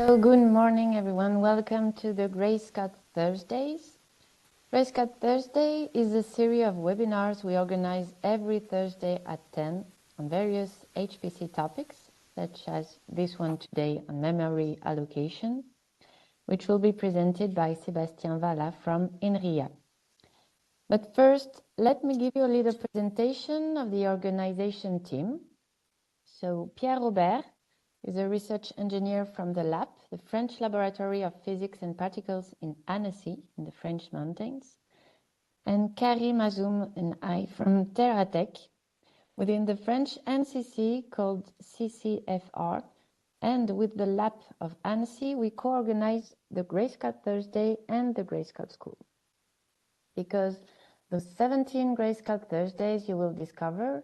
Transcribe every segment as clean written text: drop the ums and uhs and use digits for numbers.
So good morning, everyone. Welcome to the Grey Scott Thursdays. Grey Scott Thursday is a series of webinars we organize every Thursday at 10 on various HPC topics, such as this one today on memory allocation, which will be presented by Sébastien Valla from INRIA. But first, let me give you a little presentation of the organization team. So Pierre Robert is a research engineer from the LAP, the French Laboratory of Physics and Particles in Annecy, in the French mountains, and Karim Azoum and I from Terratech, within the French NCC called CCFR, and with the LAP of Annecy, we co-organize the Grey Scott Thursday and the Grey Scott School. Because the 17 Grey Scott Thursdays you will discover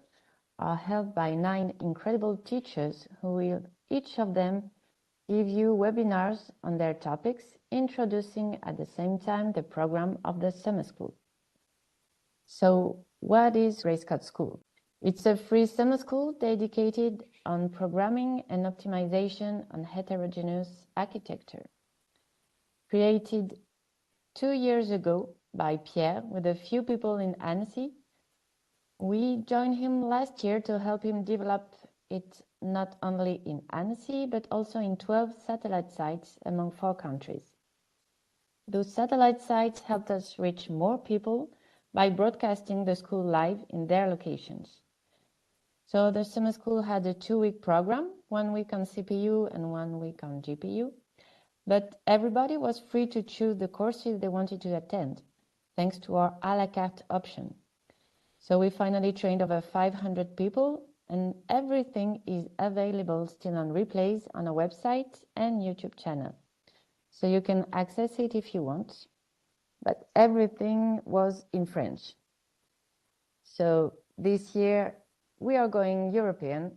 are held by 9 incredible teachers who will each of them give you webinars on their topics, introducing at the same time the program of the summer school. So what is Grey Scott School? It's a free summer school dedicated on programming and optimization on heterogeneous architecture. Created 2 years ago by Pierre with a few people in Annecy. We joined him last year to help him develop it not only in Annecy, but also in 12 satellite sites among 4 countries. Those satellite sites helped us reach more people by broadcasting the school live in their locations. So the summer school had a 2-week program, 1 week on CPU and 1 week on GPU, but everybody was free to choose the courses they wanted to attend, thanks to our a la carte option. So we finally trained over 500 people, and everything is available still on replays on our website and YouTube channel. So you can access it if you want, but everything was in French. So this year we are going European,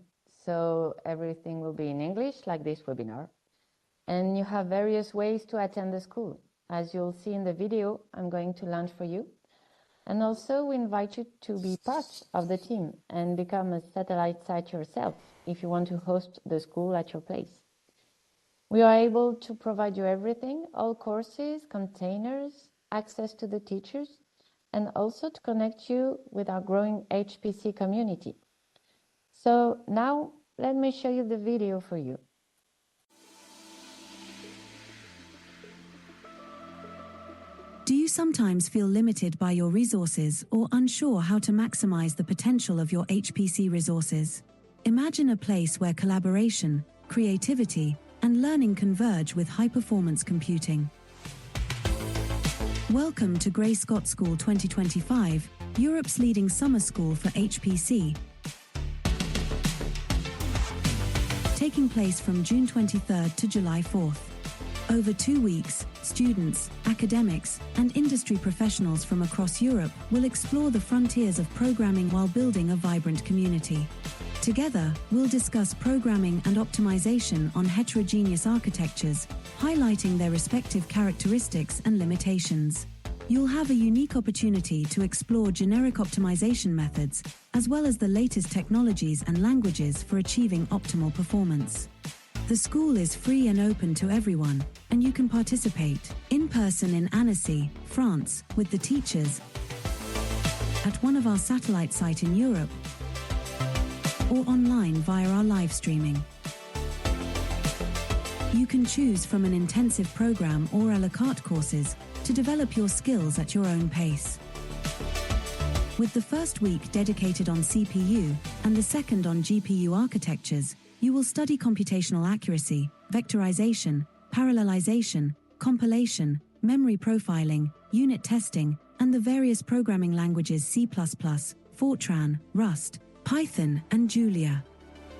so everything will be in English, like this webinar. And you have various ways to attend the school. As you'll see in the video I'm going to launch for you. And also we invite you to be part of the team and become a satellite site yourself if you want to host the school at your place. We are able to provide you everything, all courses, containers, access to the teachers, and also to connect you with our growing HPC community. So now let me show you the video for you. Do you sometimes feel limited by your resources or unsure how to maximize the potential of your HPC resources? Imagine a place where collaboration, creativity, and learning converge with high-performance computing. Welcome to Grey Scott School 2025, Europe's leading summer school for HPC. Taking place from June 23rd to July 4th. Over 2 weeks, students, academics, and industry professionals from across Europe will explore the frontiers of programming while building a vibrant community. Together, we'll discuss programming and optimization on heterogeneous architectures, highlighting their respective characteristics and limitations. You'll have a unique opportunity to explore generic optimization methods, as well as the latest technologies and languages for achieving optimal performance. The school is free and open to everyone, and you can participate in person in Annecy, France, with the teachers, at one of our satellite sites in Europe, or online via our live streaming. You can choose from an intensive program or a la carte courses to develop your skills at your own pace. With the first week dedicated on CPU and the second on GPU architectures, you will study computational accuracy, vectorization, parallelization, compilation, memory profiling, unit testing, and the various programming languages C++, Fortran, Rust, Python, and Julia.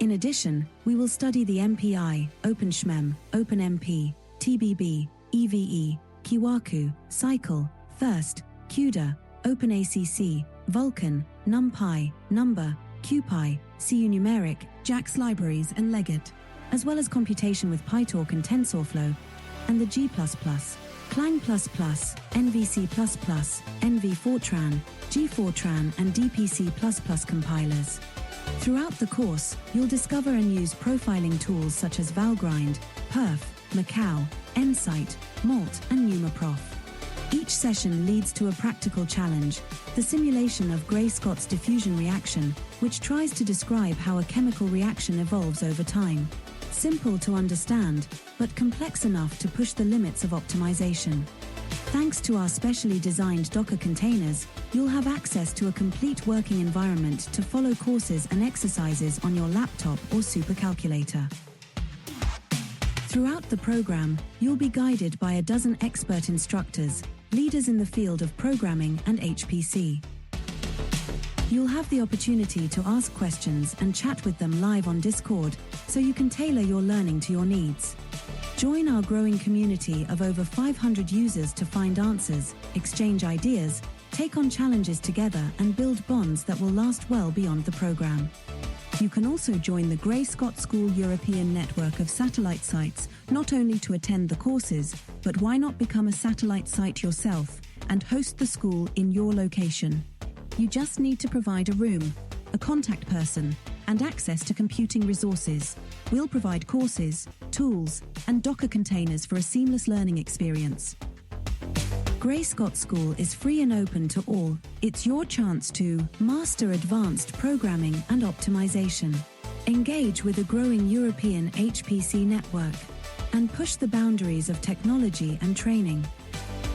In addition, we will study the MPI, OpenSHMEM, OpenMP, TBB, EVE, Kiwaku, Cycle, Thirst, CUDA, OpenACC, Vulkan, NumPy, Number, CuPy, CUNumeric, JAX libraries, and Legit, as well as computation with PyTorch and TensorFlow, and the G++, Clang++, NVC++, NV Fortran, GFortran, and DPC++ compilers. Throughout the course, you'll discover and use profiling tools such as Valgrind, Perf, Macau, Ensight, Malt, and NumaProf. Each session leads to a practical challenge, the simulation of Gray-Scott's diffusion reaction, which tries to describe how a chemical reaction evolves over time. Simple to understand, but complex enough to push the limits of optimization. Thanks to our specially designed Docker containers, you'll have access to a complete working environment to follow courses and exercises on your laptop or supercalculator. Throughout the program, you'll be guided by a dozen expert instructors, leaders in the field of programming and HPC. You'll have the opportunity to ask questions and chat with them live on Discord, so you can tailor your learning to your needs. Join our growing community of over 500 users to find answers, exchange ideas, take on challenges together, and build bonds that will last well beyond the program. You can also join the Gray-Scott School European network of satellite sites, not only to attend the courses, but why not become a satellite site yourself and host the school in your location? You just need to provide a room, a contact person, and access to computing resources. We'll provide courses, tools, and Docker containers for a seamless learning experience. Gray-Scott School is free and open to all. It's your chance to master advanced programming and optimization, engage with a growing European HPC network, and push the boundaries of technology and training.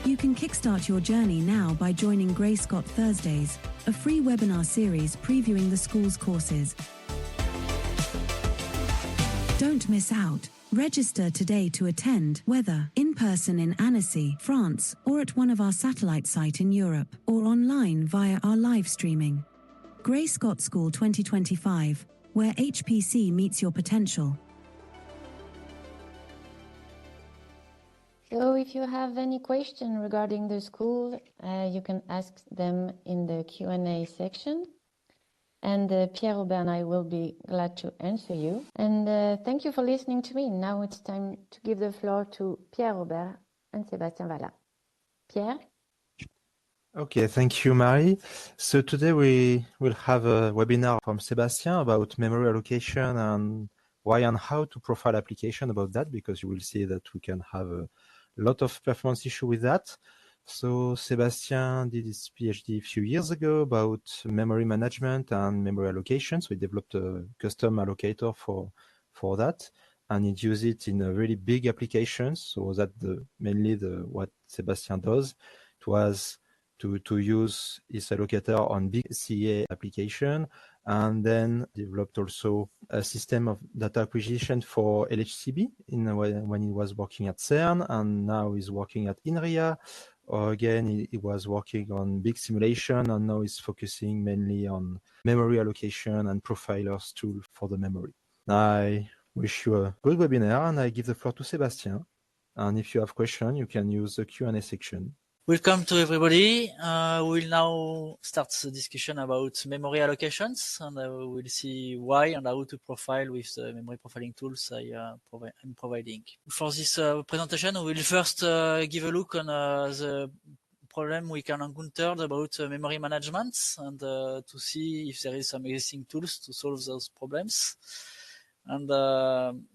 You can kickstart your journey now by joining Gray-Scott Thursdays, a free webinar series previewing the school's courses. Don't miss out. Register today to attend, whether in person in Annecy, France, or at one of our satellite sites in Europe, or online via our live streaming. Gray-Scott School 2025, where HPC meets your potential. So if you have any question regarding the school, you can ask them in the Q&A section. And Pierre Robert and I will be glad to answer you. And thank you for listening to me. Now it's time to give the floor to Pierre Robert and Sébastien Vallat. Pierre? Okay, thank you, Marie. So today we will have a webinar from Sébastien about memory allocation and why and how to profile application about that, because you will see that we can have a lot of performance issue with that. So Sébastien did his PhD a few years ago about memory management and memory allocation. So he developed a custom allocator for that, and he used it in a really big applications. So that mainly what Sébastien does. It was to use his allocator on big CA application, and then developed also a system of data acquisition for LHCb when he was working at CERN, and now he's working at INRIA. Or again, he was working on big simulation, and now he's focusing mainly on memory allocation and profilers tool for the memory. I wish you a good webinar, and I give the floor to Sébastien. And if you have questions, you can use the Q&A section. Welcome to everybody. We'll now start the discussion about memory allocations, and we'll see why and how to profile with the memory profiling tools I'm providing. For this presentation, we will first give a look on the problem we can encounter about memory management, and to see if there is some existing tools to solve those problems. And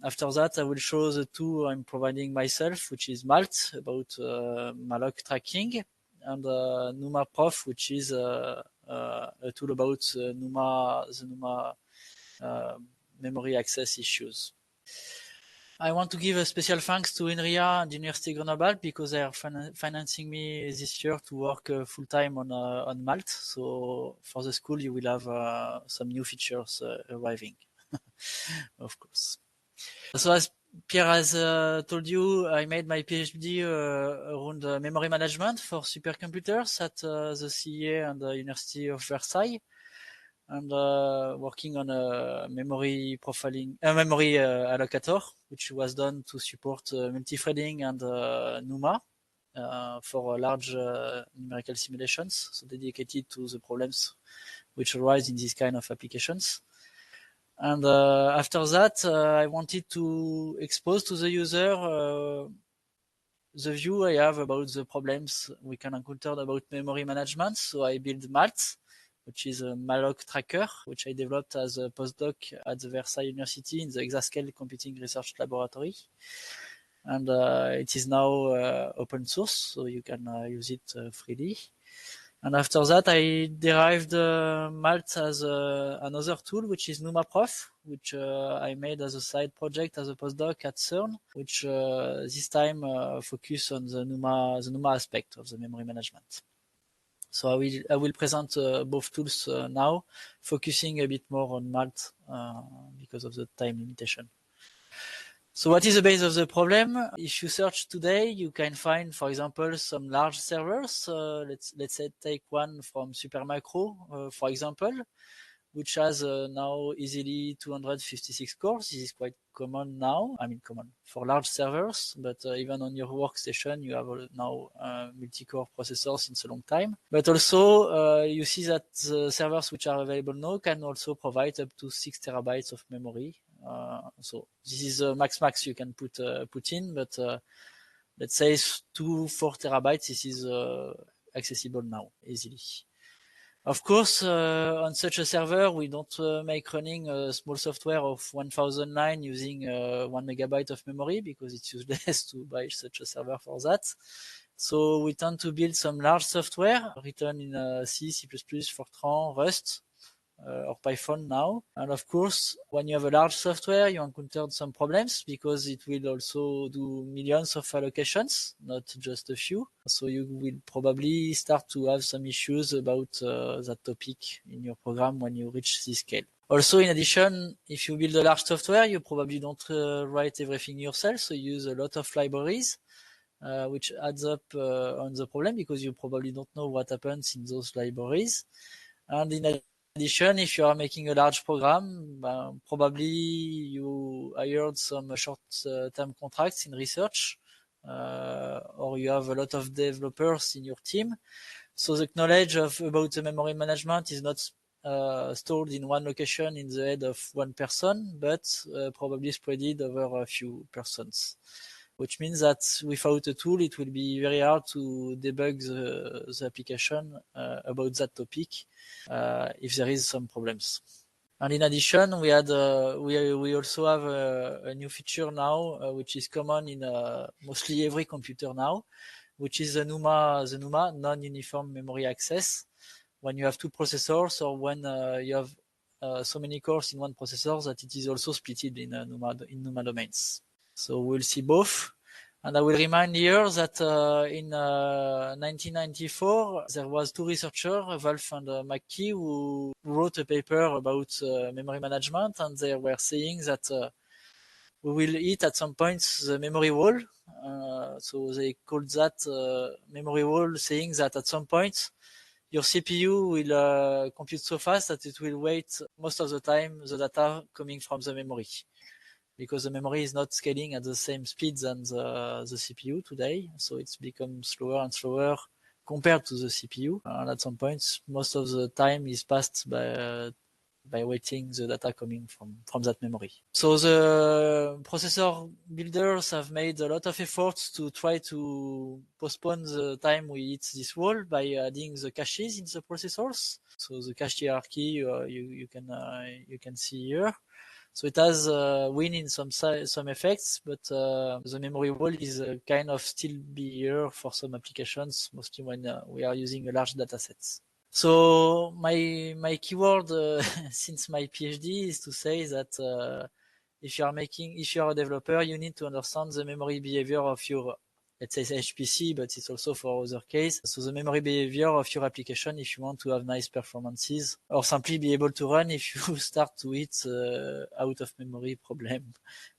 after that, I will show the tool I'm providing myself, which is Malt, about malloc tracking, and NumaProf, which is a tool about the NUMA memory access issues. I want to give a special thanks to INRIA and University Grenoble because they are financing me this year to work full-time on Malt. So for the school, you will have some new features arriving. Of course. So as Pierre has told you, I made my PhD around memory management for supercomputers at the CEA and the University of Versailles, and working on a memory allocator, which was done to support multi-threading and NUMA for large numerical simulations, so dedicated to the problems which arise in these kind of applications. And after that, I wanted to expose to the user the view I have about the problems we can encounter about memory management. So I built Malt, which is a malloc tracker, which I developed as a postdoc at the Versailles University in the Exascale Computing Research Laboratory. and it is now open source, so you can use it freely. And after that, I derived Malt as another tool, which is NumaProf, which I made as a side project as a postdoc at CERN, which this time focus on the NUMA aspect of the memory management. So I will present both tools now, focusing a bit more on Malt because of the time limitation. So what is the base of the problem? If you search today, you can find, for example, some large servers. Let's say take one from Supermicro, for example, which has now easily 256 cores. This is quite common now. I mean, common for large servers, but even on your workstation, you have now multi-core processors since a long time. But also, you see that the servers which are available now can also provide up to 6 terabytes of memory. So this is max you can put in, but let's say 4 terabytes. This is accessible now easily. Of course, on such a server, we don't make running a small software of 1009 using 1 megabyte of memory because it's useless to buy such a server for that. So we tend to build some large software written in C, C++, Fortran, Rust, or Python now. And of course, when you have a large software, you encounter some problems because it will also do millions of allocations, not just a few. So you will probably start to have some issues about that topic in your program when you reach this scale. Also, in addition, if you build a large software, you probably don't write everything yourself, so you use a lot of libraries, which adds up on the problem because you probably don't know what happens in those libraries. And in addition, if you are making a large program, probably you hired some short-term contracts in research, or you have a lot of developers in your team. So the knowledge about the memory management is not stored in one location in the head of one person, but probably spread over a few persons. Which means that without a tool, it will be very hard to debug the application about that topic if there is some problems. And in addition, we also have a new feature now, which is common in mostly every computer now, which is the NUMA non-uniform memory access. When you have two processors or when you have so many cores in one processor that it is also splitted in NUMA domains. So we'll see both. And I will remind here that in 1994, there was two researchers, Wolf and McKee, who wrote a paper about memory management, and they were saying that we will hit at some point the memory wall. So they called that memory wall, saying that at some point, your CPU will compute so fast that it will wait most of the time the data coming from the memory, because the memory is not scaling at the same speed than the CPU today. So it's become slower and slower compared to the CPU. And at some point, most of the time is passed by waiting the data coming from that memory. So the processor builders have made a lot of efforts to try to postpone the time we hit this wall by adding the caches in the processors. So the cache hierarchy you can see here. So it has win in some effects, but the memory wall is kind of still be here for some applications, mostly when we are using a large data sets. So my keyword since my PhD is to say that if you are a developer, you need to understand the memory behavior of your, let's say, HPC, but it's also for other case. So the memory behavior of your application, if you want to have nice performances, or simply be able to run if you start to hit out of memory problem,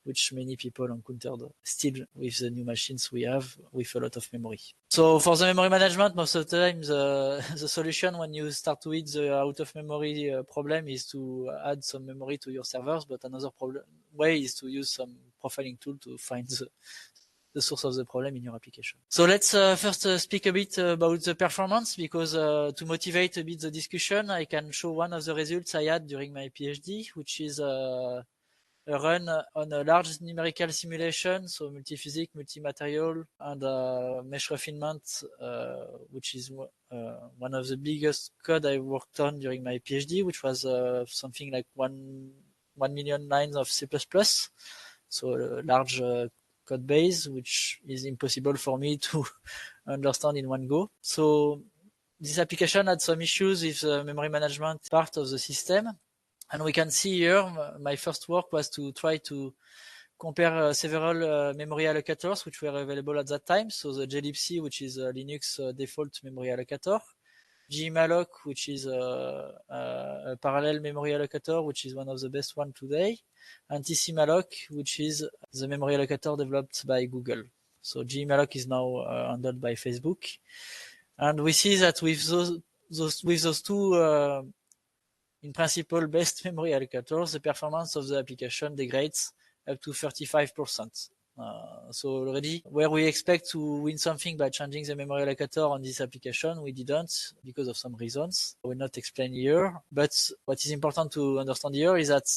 which many people encountered still with the new machines we have with a lot of memory. So for the memory management, most of the time, the solution when you start to hit the out of memory problem is to add some memory to your servers, but another way is to use some profiling tool to find the source of the problem in your application. So let's first speak a bit about the performance, because to motivate a bit the discussion, I can show one of the results I had during my PhD, which is a run on a large numerical simulation, so multi-physics, multi-material, and mesh refinement, which is one of the biggest code I worked on during my PhD, which was something like 1 million lines of C++, so a large code base, which is impossible for me to understand in one go. So this application had some issues with the memory management part of the system. And we can see here, my first work was to try to compare several memory allocators which were available at that time. So the glibc, which is a Linux default memory allocator, gmalloc, which is a parallel memory allocator, which is one of the best one today, and tcmalloc, which is the memory allocator developed by Google. So gmalloc is now handled by Facebook. And we see that with those two in principle best memory allocators, the performance of the application degrades up to 35%. So already where we expect to win something by changing the memory allocator on this application, we didn't because of some reasons. I will not explain here, but what is important to understand here is that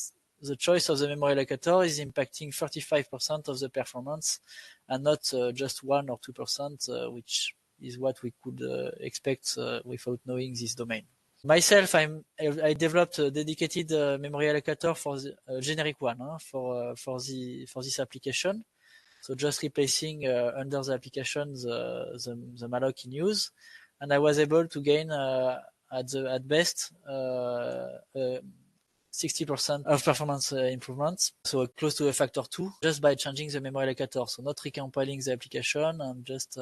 the choice of the memory allocator is impacting 35% of the performance and not just 1 or 2%, which is what we could expect without knowing this domain. Myself, I developed a dedicated memory allocator for the generic one for this application. So just replacing under the application the malloc in use, and I was able to gain at best 60% of performance improvements, so close to a factor 2, just by changing the memory allocator. So not recompiling the application and just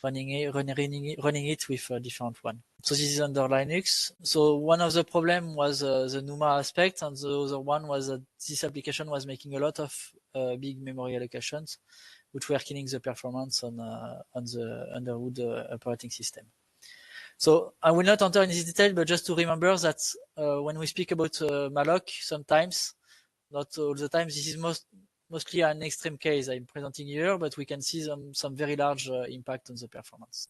running it with a different one. So this is under Linux. So one of the problem was the NUMA aspect, and the other one was that this application was making a lot of big memory allocations, which were killing the performance on the Underwood operating system. So I will not enter in this detail, but just to remember that when we speak about malloc, sometimes, not all the time, this is mostly an extreme case I'm presenting here, but we can see some very large impact on the performance.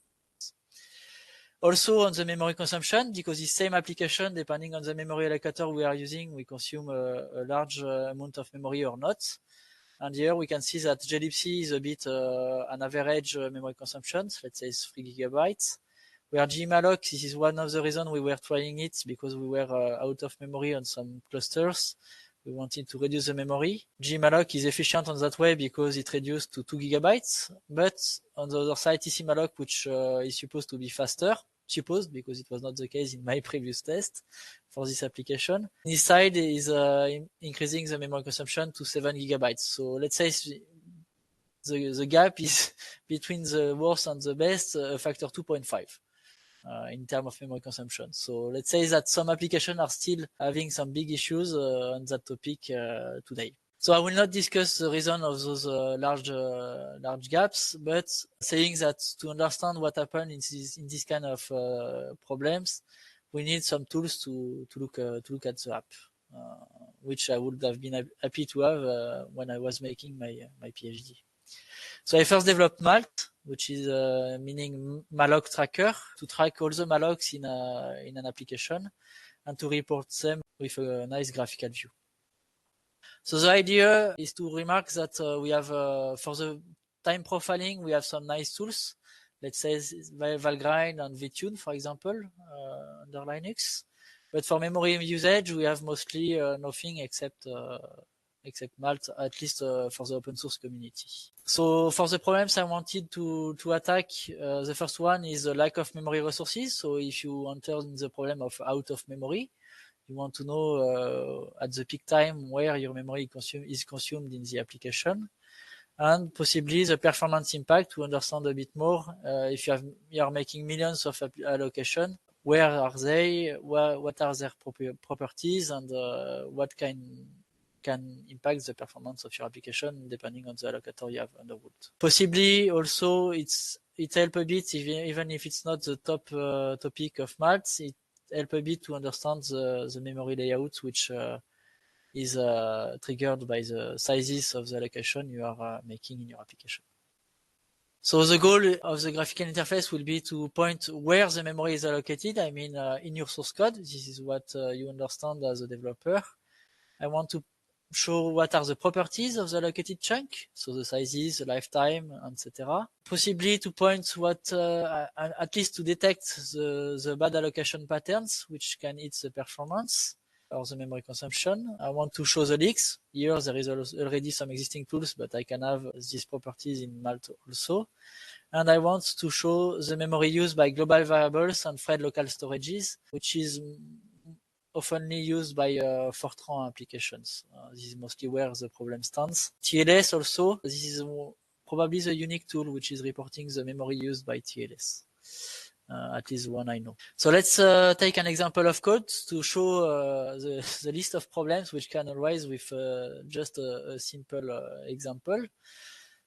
Also on the memory consumption, because the same application, depending on the memory allocator we are using, we consume a large amount of memory or not. And here we can see that glibc is a bit an average memory consumption, let's say it's 3 gigabytes. Where gmalloc, this is one of the reasons we were trying it, because we were out of memory on some clusters. We wanted to reduce the memory. gmalloc is efficient on that way because it reduced to 2 gigabytes. But on the other side, tcmalloc, which is supposed to be faster, because it was not the case in my previous test for this application. This side is increasing the memory consumption to 7 gigabytes. So let's say the gap is between the worst and the best a factor 2.5. In terms of memory consumption. So let's say that some applications are still having some big issues on that topic today. So I will not discuss the reason of those large gaps, but saying that to understand what happened in this kind of problems, we need some tools to look at the app, which I would have been happy to have when I was making my PhD. So I first developed Malt, which is meaning malloc tracker, to track all the mallocs in an application and to report them with a nice graphical view. So the idea is to remark that we have, for the time profiling, we have some nice tools. Let's say Valgrind and vtune, for example, under Linux. But for memory usage, we have mostly nothing except Malt, at least for the open source community. So for the problems I wanted to attack, the first one is the lack of memory resources. So if you enter in the problem of out of memory, you want to know at the peak time where your memory is consumed in the application, and possibly the performance impact to understand a bit more. If you are making millions of allocation, where are they? What are their properties, and what can impact the performance of your application depending on the allocator you have Underwood. Possibly also it helps a bit, even if it's not the top topic of Malt, it helps a bit to understand the memory layout, which is triggered by the sizes of the allocation you are making in your application. So the goal of the graphical interface will be to point where the memory is allocated. I mean, in your source code, this is what you understand as a developer. I want to show what are the properties of the allocated chunk, so the sizes, the lifetime, etc. Possibly to point what, at least to detect the bad allocation patterns, which can hit the performance. or the memory consumption. I want to show the leaks. Here there is already some existing tools, but I can have these properties in Malt also. And I want to show the memory used by global variables and thread local storages, which is oftenly used by Fortran applications. This is mostly where the problem stands. TLS also, this is probably the unique tool which is reporting the memory used by TLS. At least one I know. So let's take an example of code to show the list of problems which can arise with just a simple example.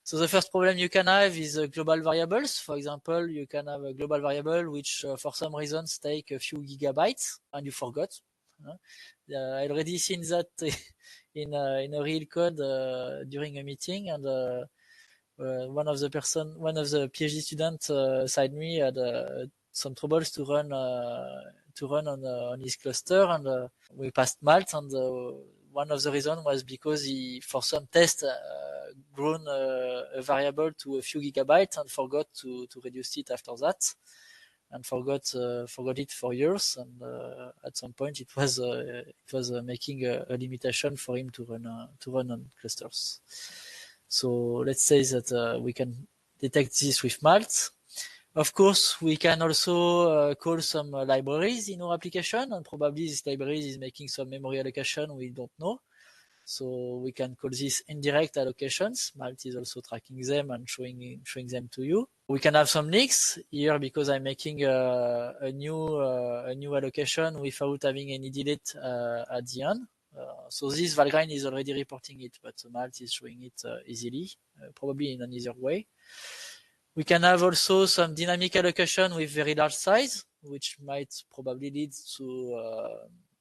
So the first problem you can have is global variables. For example, you can have a global variable which for some reasons take a few gigabytes and you forgot. I already seen that in a real code during a meeting, and one of the PhD students side me had some troubles to run on his cluster, and we passed Malt, and one of the reasons was because he, for some test, grown a variable to a few gigabytes and forgot to reduce it after that, and forgot it for years, and at some point it was making a limitation for him to run on clusters. So let's say that we can detect this with Malt. Of course, we can also call some libraries in our application, and probably this library is making some memory allocation we don't know. So we can call this indirect allocations. Malt is also tracking them and showing them to you. We can have some leaks here because I'm making a new allocation without having any delete at the end. So this Valgrind is already reporting it, but Malt is showing it easily, probably in an easier way. We can have also some dynamic allocation with very large size, which might probably lead to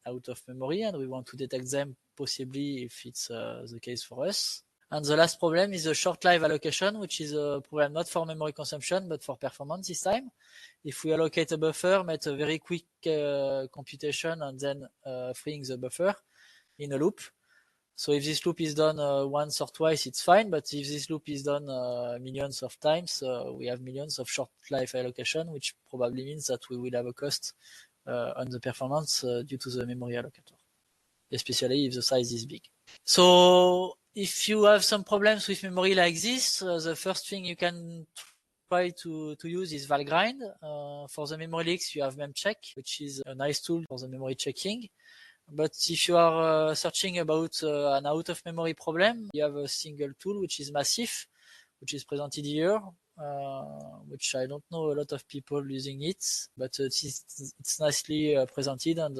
out of memory, and we want to detect them possibly if it's the case for us. And the last problem is the short life allocation, which is a problem not for memory consumption, but for performance this time. If we allocate a buffer, make a very quick computation and then freeing the buffer in a loop. So if this loop is done once or twice, it's fine. But if this loop is done millions of times, we have millions of short life allocation, which probably means that we will have a cost on the performance due to the memory allocator, especially if the size is big. So if you have some problems with memory like this, the first thing you can try to use is Valgrind. For the memory leaks, you have memcheck, which is a nice tool for the memory checking. But if you are searching about an out-of-memory problem, you have a single tool, which is Massif, which is presented here, which I don't know a lot of people using it, but it's nicely presented, and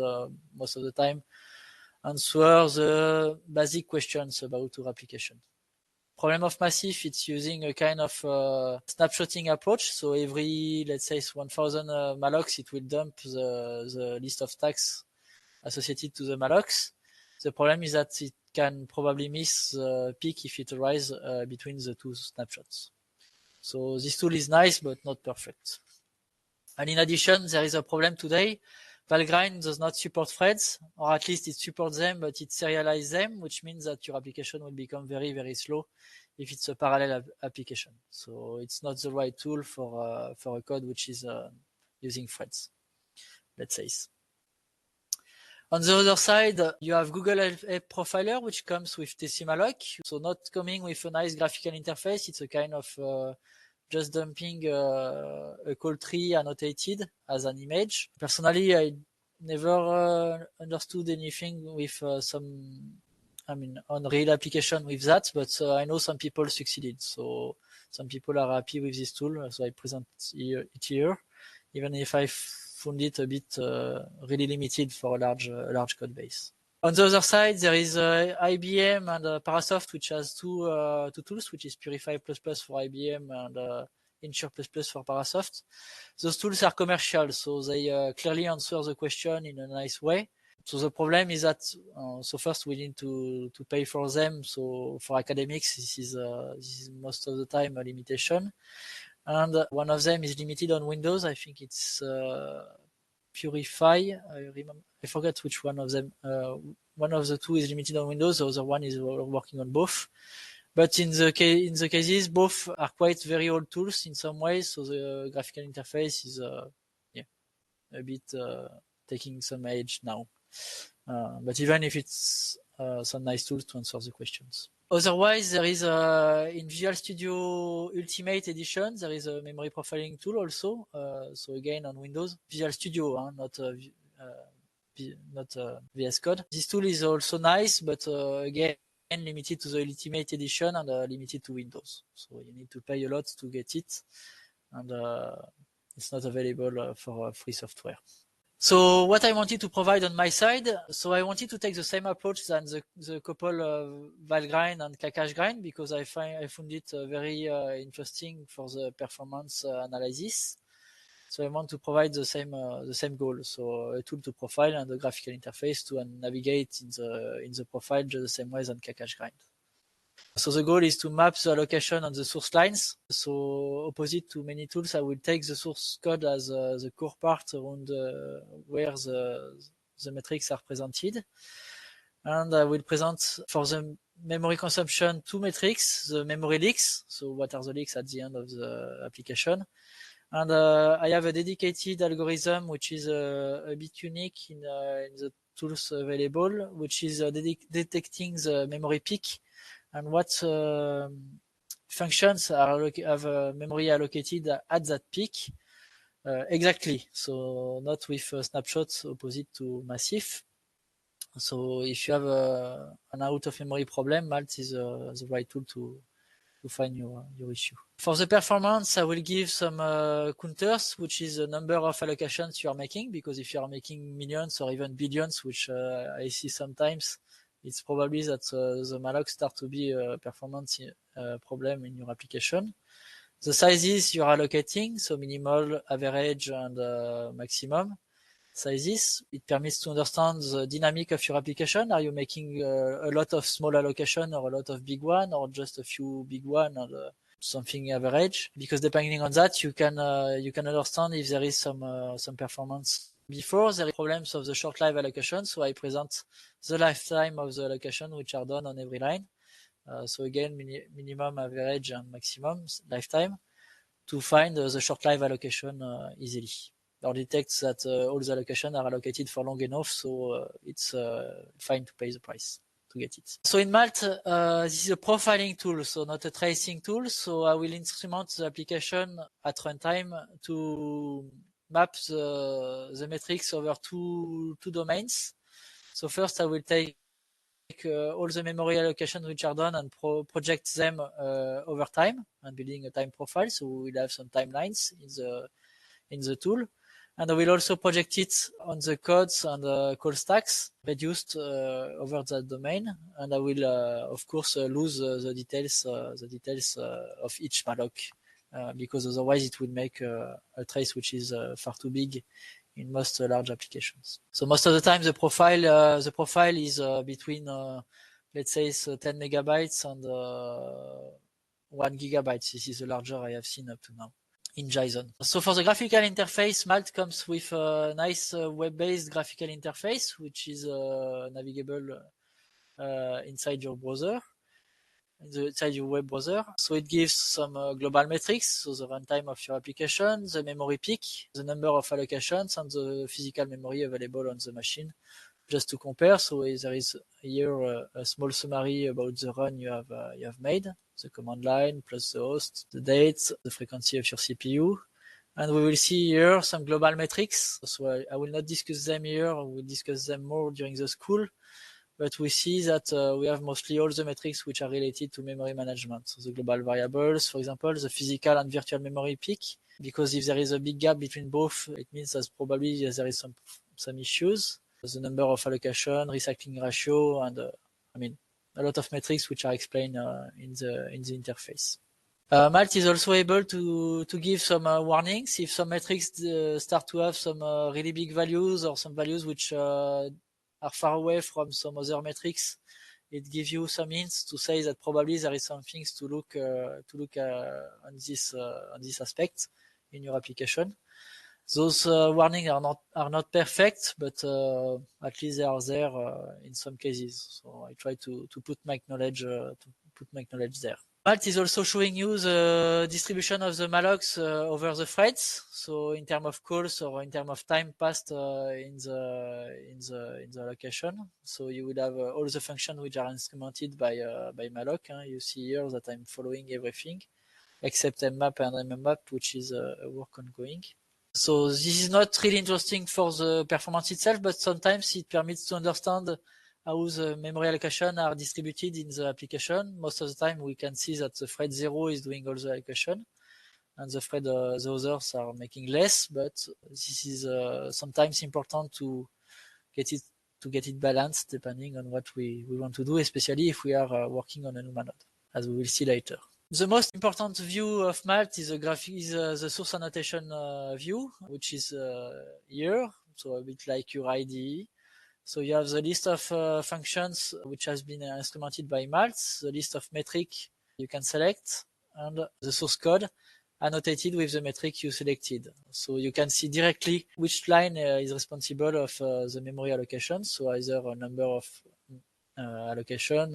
most of the time answer the basic questions about your application. Problem of Massif, it's using a kind of snapshotting approach. So every, let's say, 1,000 mallocs, it will dump the list of stacks associated to the mallocs. The problem is that it can probably miss the peak if it arises between the two snapshots. So this tool is nice, but not perfect. And in addition, there is a problem today. Valgrind does not support threads, or at least it supports them, but it serializes them, which means that your application will become very, very slow if it's a parallel application. So it's not the right tool for a code which is using threads, let's say. On the other side, you have Google App Profiler, which comes with Decimalloc. So not coming with a nice graphical interface. It's a kind of just dumping a call tree annotated as an image. Personally, I never understood anything with on real application with that, but I know some people succeeded. So some people are happy with this tool. So I present it here, even if I found it a bit really limited for a large code base. On the other side, there is IBM and Parasoft, which has two tools, which is Purify++ for IBM and Ensure++ for Parasoft. Those tools are commercial, so they clearly answer the question in a nice way. So the problem is that so first we need to pay for them. So for academics, this is most of the time a limitation. And one of them is limited on Windows. I think it's Purify. I forget which one of them. One of the two is limited on Windows. The other one is working on both. But in the cases, both are quite very old tools in some ways. So the graphical interface is a bit taking some age now. But even if it's some nice tools to answer the questions. Otherwise, there is in Visual Studio Ultimate Edition, there is a memory profiling tool also. So again, on Windows, Visual Studio, not VS Code. This tool is also nice, but again, limited to the Ultimate Edition and limited to Windows. So you need to pay a lot to get it, and it's not available for free software. So what I wanted to provide on my side, so I wanted to take the same approach than the couple Valgrind and Kakashgrind, because I found it very interesting for the performance analysis. So I want to provide the same goal. So a tool to profile and a graphical interface to navigate in the profile just the same way than Kakashgrind. So the goal is to map the allocation on the source lines. So opposite to many tools, I will take the source code as the core part around where the metrics are presented. And I will present for the memory consumption 2 metrics, the memory leaks. So what are the leaks at the end of the application? And I have a dedicated algorithm which is a bit unique in the tools available, which is detecting the memory peak and what functions have memory allocated at that peak exactly. So not with snapshots opposite to massif. So if you have an out of memory problem, Malt is the right tool to find your issue. For the performance, I will give some counters, which is the number of allocations you are making, because if you are making millions or even billions, which I see sometimes, it's probably that the malloc start to be a performance problem in your application. The sizes you're allocating, so minimal, average, and maximum sizes, it permits to understand the dynamic of your application. Are you making a lot of small allocation or a lot of big one, or just a few big one and something average? Because depending on that, you can understand if there is some performance. Before, there are problems of the short life allocation, so I present the lifetime of the allocation which are done on every line. So again, minimum, average, and maximum lifetime to find the short life allocation easily. Or detects that all the allocations are allocated for long enough, so it's fine to pay the price to get it. So in Malt, this is a profiling tool, so not a tracing tool. So I will instrument the application at runtime to map the metrics over two domains. So first I will take all the memory allocations which are done and project them over time and building a time profile. So we will have some timelines in the tool. And I will also project it on the codes and call stacks reduced over that domain. And I will, of course, lose the details of each malloc because otherwise it will make a trace which is far too big in most large applications. So most of the time, the profile is between, let's say, 10 megabytes and 1 gigabyte. This is the larger I have seen up to now in JSON. So for the graphical interface, Malt comes with a nice web-based graphical interface, which is navigable inside your browser, inside your web browser. So it gives some global metrics, so the runtime of your application, the memory peak, the number of allocations, and the physical memory available on the machine, just to compare. So there is here a small summary about the run you have made, the command line plus the host, the date, the frequency of your CPU. And we will see here some global metrics. So I will not discuss them here. We will discuss them more during the school. But we see that we have mostly all the metrics which are related to memory management. So the global variables, for example, the physical and virtual memory peak. Because if there is a big gap between both, it means that probably there is some issues. The number of allocation, recycling ratio, and a lot of metrics which are explained in the interface. Malt is also able to give some warnings if some metrics start to have some really big values or some values which are far away from some other metrics. It gives you some hints to say that probably there is some things to look on this aspect in your application. Those warnings are not perfect, but at least they are there in some cases. So I try to put my knowledge there. Malt is also showing you the distribution of the mallocs over the threads. So in terms of calls or in terms of time passed in the allocation. So you will have all the functions which are instrumented by malloc. You see here that I'm following everything except mmap and mmap, which is a work ongoing. So this is not really interesting for the performance itself, but sometimes it permits to understand how the memory allocation are distributed in the application. Most of the time we can see that the thread 0 is doing all the allocation and the thread the others are making less, but this is sometimes important to get it balanced depending on what we want to do, especially if we are working on a NUMA node, as we will see later. The most important view of Malt is the source annotation view, which is here, so a bit like your IDE. So you have the list of functions which has been instrumented by Malt, the list of metric you can select, and the source code annotated with the metric you selected. So you can see directly which line is responsible of the memory allocation, so either a number of allocation,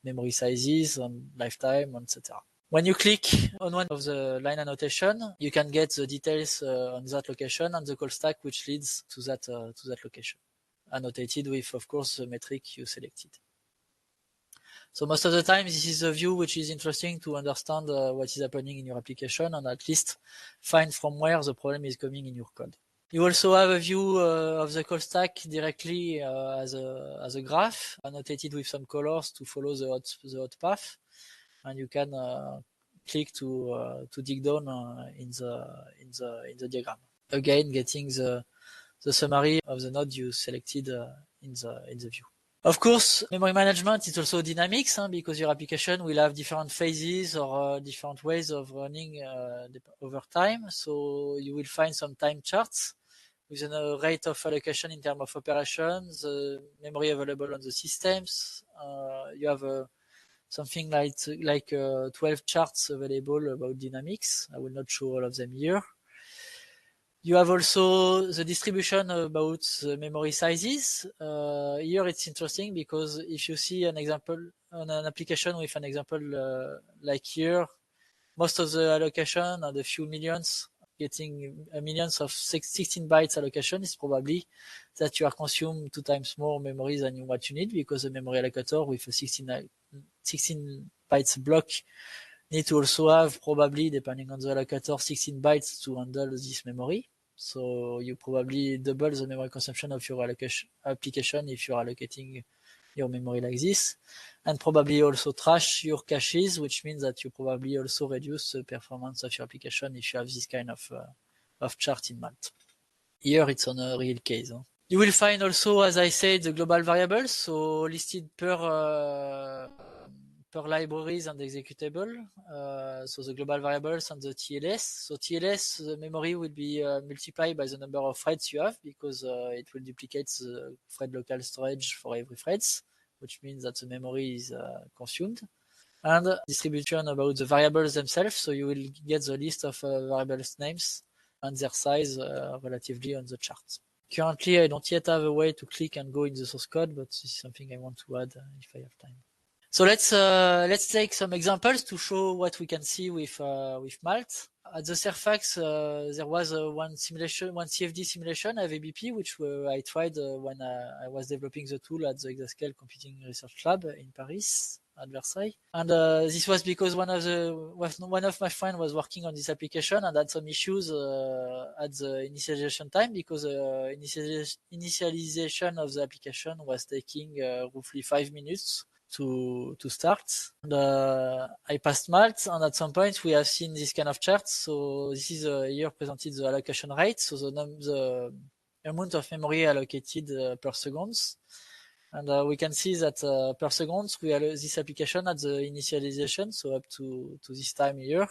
memory sizes, and lifetime, etc. When you click on one of the line annotation, you can get the details on that location and the call stack which leads to that location, annotated with, of course, the metric you selected. So most of the time, this is a view which is interesting to understand what is happening in your application and at least find from where the problem is coming in your code. You also have a view of the call stack directly as a graph, annotated with some colors to follow the hot path, and you can click to dig down in the diagram. Again, getting the summary of the node you selected in the view. Of course, memory management is also dynamics, because your application will have different phases or different ways of running over time. So you will find some time charts with a rate of allocation in terms of operations, the memory available on the systems. You have something like 12 charts available about dynamics. I will not show all of them here. You have also the distribution about the memory sizes. Here it's interesting because if you see an example on an application with an example like here, most of the allocation are the few millions, getting millions of 16 bytes allocation is probably that you are consumed 2 times more memory than what you need, because the memory allocator with a 16 bytes block need to also have, probably depending on the allocator, 16 bytes to handle this memory. So you probably double the memory consumption of your application if you're allocating your memory like this, and probably also trash your caches, which means that you probably also reduce the performance of your application if you have this kind of chart in Malt. Here it's on a real case. You will find also, as I said, the global variables, so listed per libraries and executable. So the global variables and the TLS. So TLS, the memory will be multiplied by the number of threads you have, because it will duplicate the thread local storage for every threads, which means that the memory is consumed. And distribution about the variables themselves. So you will get the list of variables names and their size relatively on the chart. Currently, I don't yet have a way to click and go in the source code, but this is something I want to add if I have time. So let's take some examples to show what we can see with Malt. At the surface, there was one CFD simulation of ABP, which I tried when I was developing the tool at the Exascale Computing Research Lab in Paris at Versailles. And this was because one of my friends was working on this application and had some issues at the initialization time, because initialization of the application was taking roughly 5 minutes to start. And I passed Malt, and at some point we have seen this kind of chart. So this is here presented the allocation rate, so the amount of memory allocated per seconds. And we can see that per seconds this application at the initialization, so up to this time here,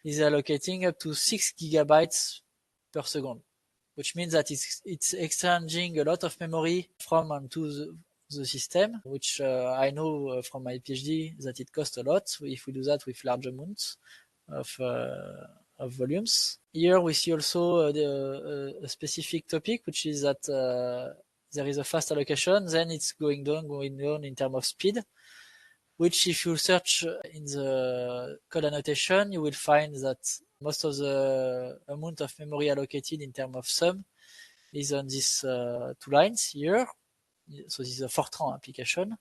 is allocating up to 6 gigabytes per second, which means that it's exchanging a lot of memory from and to the system, which I know from my PhD that it costs a lot if we do that with large amounts of of volumes. Here we see also a specific topic, which is that there is a fast allocation, then it's going down in terms of speed, which if you search in the code annotation, you will find that most of the amount of memory allocated in terms of sum is on these two lines here. So this is a Fortran application.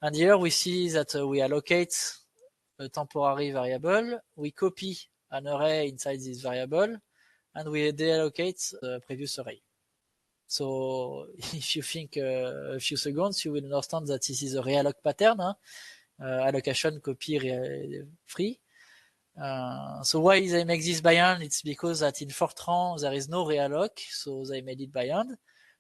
And here we see that we allocate a temporary variable, we copy an array inside this variable, and we deallocate the previous array. So if you think a few seconds, you will understand that this is a realloc pattern, allocation, copy, free. So why they make this by hand? It's because that in Fortran there is no realloc, so they made it by hand.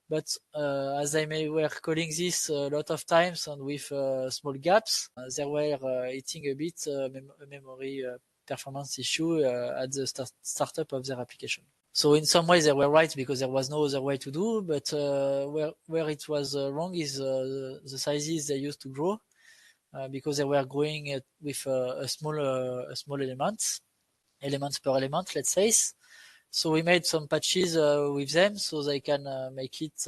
But as they were calling this a lot of times and with small gaps, they were hitting a bit a memory performance issue at the startup of their application. So in some ways they were right because there was no other way to do, but where it was wrong is the sizes they used to grow because they were growing with a small elements per element, let's say. So we made some patches with them so they can make it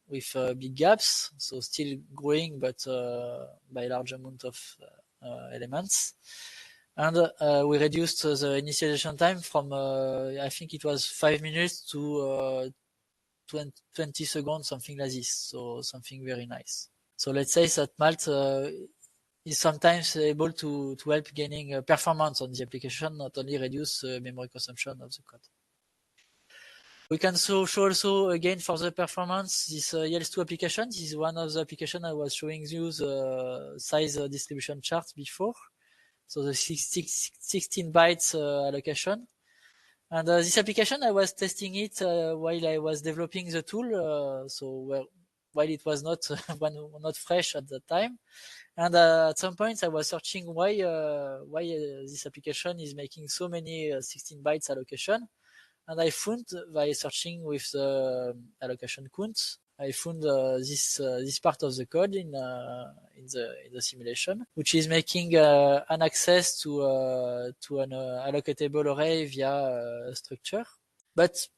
with big gaps, so still growing but by a large amount of elements. And we reduced the initialization time from I think it was 5 minutes to 20 seconds, something like this. So something very nice. So let's say that Malt is sometimes able to help gaining performance on the application, not only reduce memory consumption of the code. We can show also again for the performance this YELS2 application. This is one of the applications I was showing you the size distribution chart before. So the 16 bytes allocation. And this application, I was testing it while I was developing the tool. While it was not fresh at that time. And at some point, I was searching why this application is making so many 16 bytes allocation. And I found by searching with the allocation count, I found this part of the code in the simulation, which is making an access to an allocatable array via a structure. But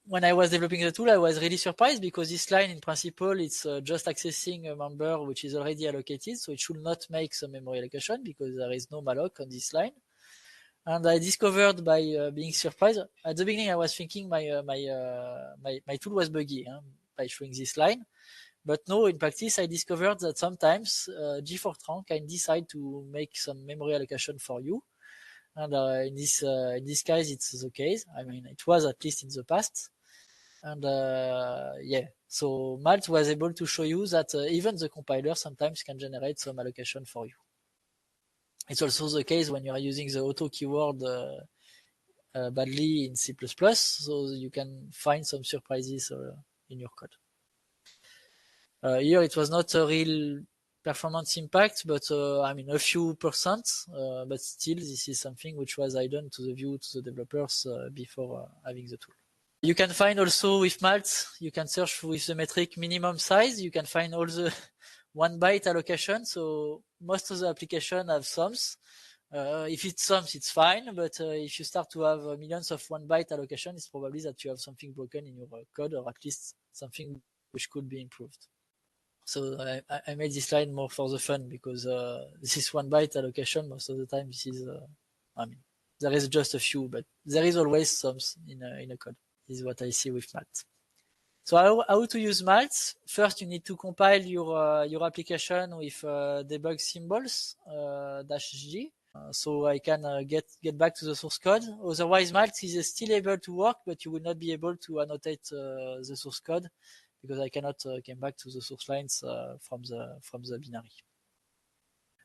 when I was developing the tool, I was really surprised because this line, in principle, it's just accessing a member which is already allocated, so it should not make some memory allocation because there is no malloc on this line. And I discovered by being surprised. At the beginning, I was thinking my tool was buggy by showing this line, but no, in practice, I discovered that sometimes GFortran can decide to make some memory allocation for you. And in this case, it's the case. I mean, it was at least in the past. And so Malt was able to show you that even the compiler sometimes can generate some allocation for you. It's also the case when you are using the auto keyword badly in C++, so you can find some surprises in your code. Here it was not a real performance impact, but I mean a few percent, but still this is something which was hidden to the view to the developers before having the tool. You can find also with Malt, you can search with the metric minimum size, you can find all the 1 byte allocation, so most of the application have sums. If it's sums, it's fine, but if you start to have millions of 1 byte allocation, it's probably that you have something broken in your code, or at least something which could be improved. So I made this line more for the fun because this is 1 byte allocation. Most of the time, this is, I mean, there is just a few, but there is always sums in a code. This is what I see with Malt. So how to use Malt? First, you need to compile your application with debug symbols -g, so I can get back to the source code. Otherwise, Malt is still able to work, but you will not be able to annotate the source code because I cannot come back to the source lines from the binary.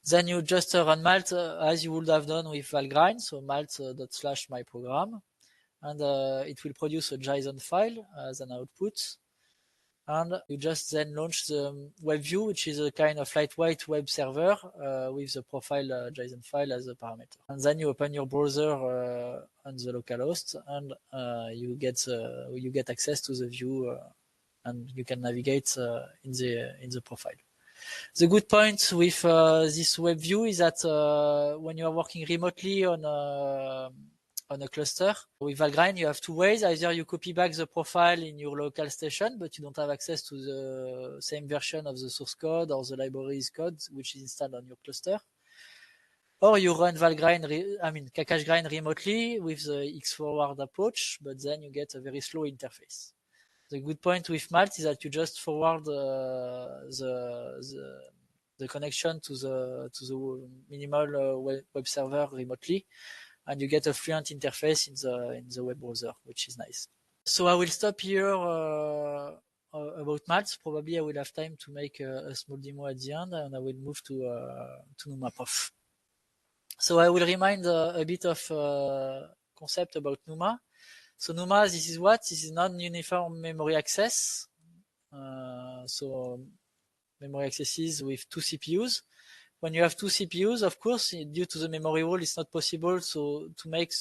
Then you just run Malt as you would have done with Valgrind, so malt./myprogram. And it will produce a JSON file as an output. And you just then launch the web view, which is a kind of lightweight web server with the profile JSON file as a parameter. And then you open your browser on the localhost, and you get access to the view, and you can navigate in the profile. The good point with this web view is that when you are working remotely on a cluster with Valgrind, you have two ways. Either you copy back the profile in your local station, but you don't have access to the same version of the source code or the library's code, which is installed on your cluster. Or you run Kakashgrind remotely with the X-forward approach, but then you get a very slow interface. The good point with Malt is that you just forward the connection to the minimal web server remotely, and you get a fluent interface in the web browser, which is nice. So I will stop here about Malt. Probably I will have time to make a small demo at the end, and I will move to NumaProf. So I will remind a bit of concept about NUMA. So NUMA, this is what? This is non-uniform memory access. So memory accesses with two CPUs. When you have two CPUs, of course, due to the memory rule, it's not possible to make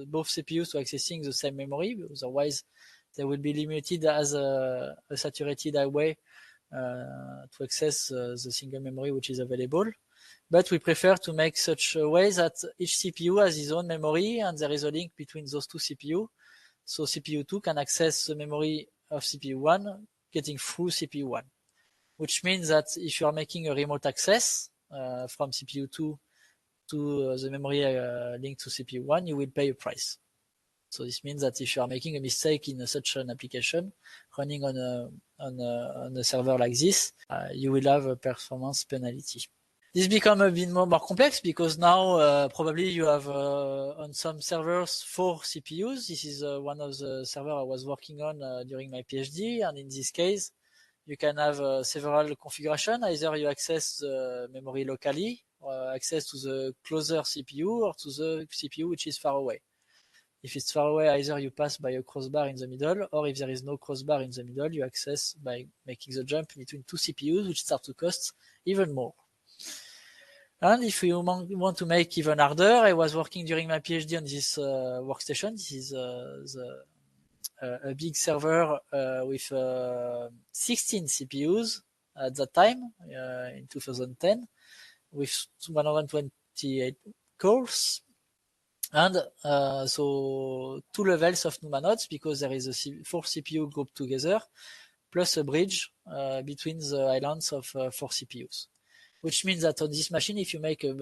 both CPUs to accessing the same memory. Otherwise, they will be limited as a saturated highway to access the single memory which is available. But we prefer to make such a way that each CPU has its own memory and there is a link between those two CPU. So CPU 2 can access the memory of CPU 1 getting through CPU 1, which means that if you are making a remote access from CPU 2 to the memory linked to CPU 1, you will pay a price. So this means that if you are making a mistake in such an application running on a server like this, you will have a performance penalty. This becomes a bit more complex because now probably you have on some servers 4 CPUs. This is one of the servers I was working on during my PhD, and in this case, you can have several configurations. Either you access the memory locally, or access to the closer CPU, or to the CPU which is far away. If it's far away, either you pass by a crossbar in the middle, or if there is no crossbar in the middle, you access by making the jump between two CPUs, which start to cost even more. And if you want to make even harder, I was working during my PhD on this workstation. This is a big server with 16 CPUs at that time in 2010 with 128 cores. And so 2 levels of NUMA nodes because there is a 4 CPU grouped together plus a bridge between the islands of 4 CPUs. Which means that on this machine, if you make a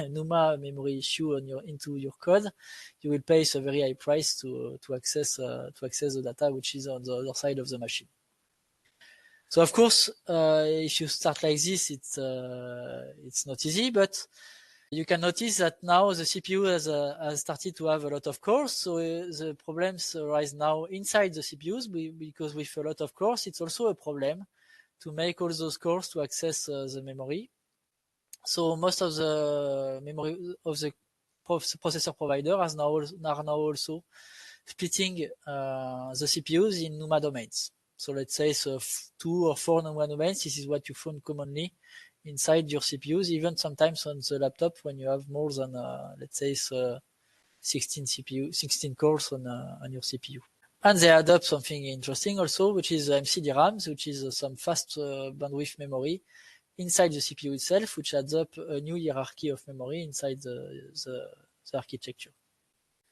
NUMA memory issue into your code, you will pay a very high price to access the data which is on the other side of the machine. So of course, if you start like this, it's not easy, but you can notice that now the CPU has started to have a lot of cores. So the problems arise now inside the CPUs because with a lot of cores, it's also a problem to make all those cores to access the memory. So most of the memory of the processor provider are now also splitting the CPUs in NUMA domains. So let's say 2 or 4 NUMA domains. This is what you find commonly inside your CPUs, even sometimes on the laptop when you have more than let's say 16 cores on your CPU. And they add up something interesting also, which is MCDRAMs, which is some fast bandwidth memory inside the CPU itself, which adds up a new hierarchy of memory inside the architecture.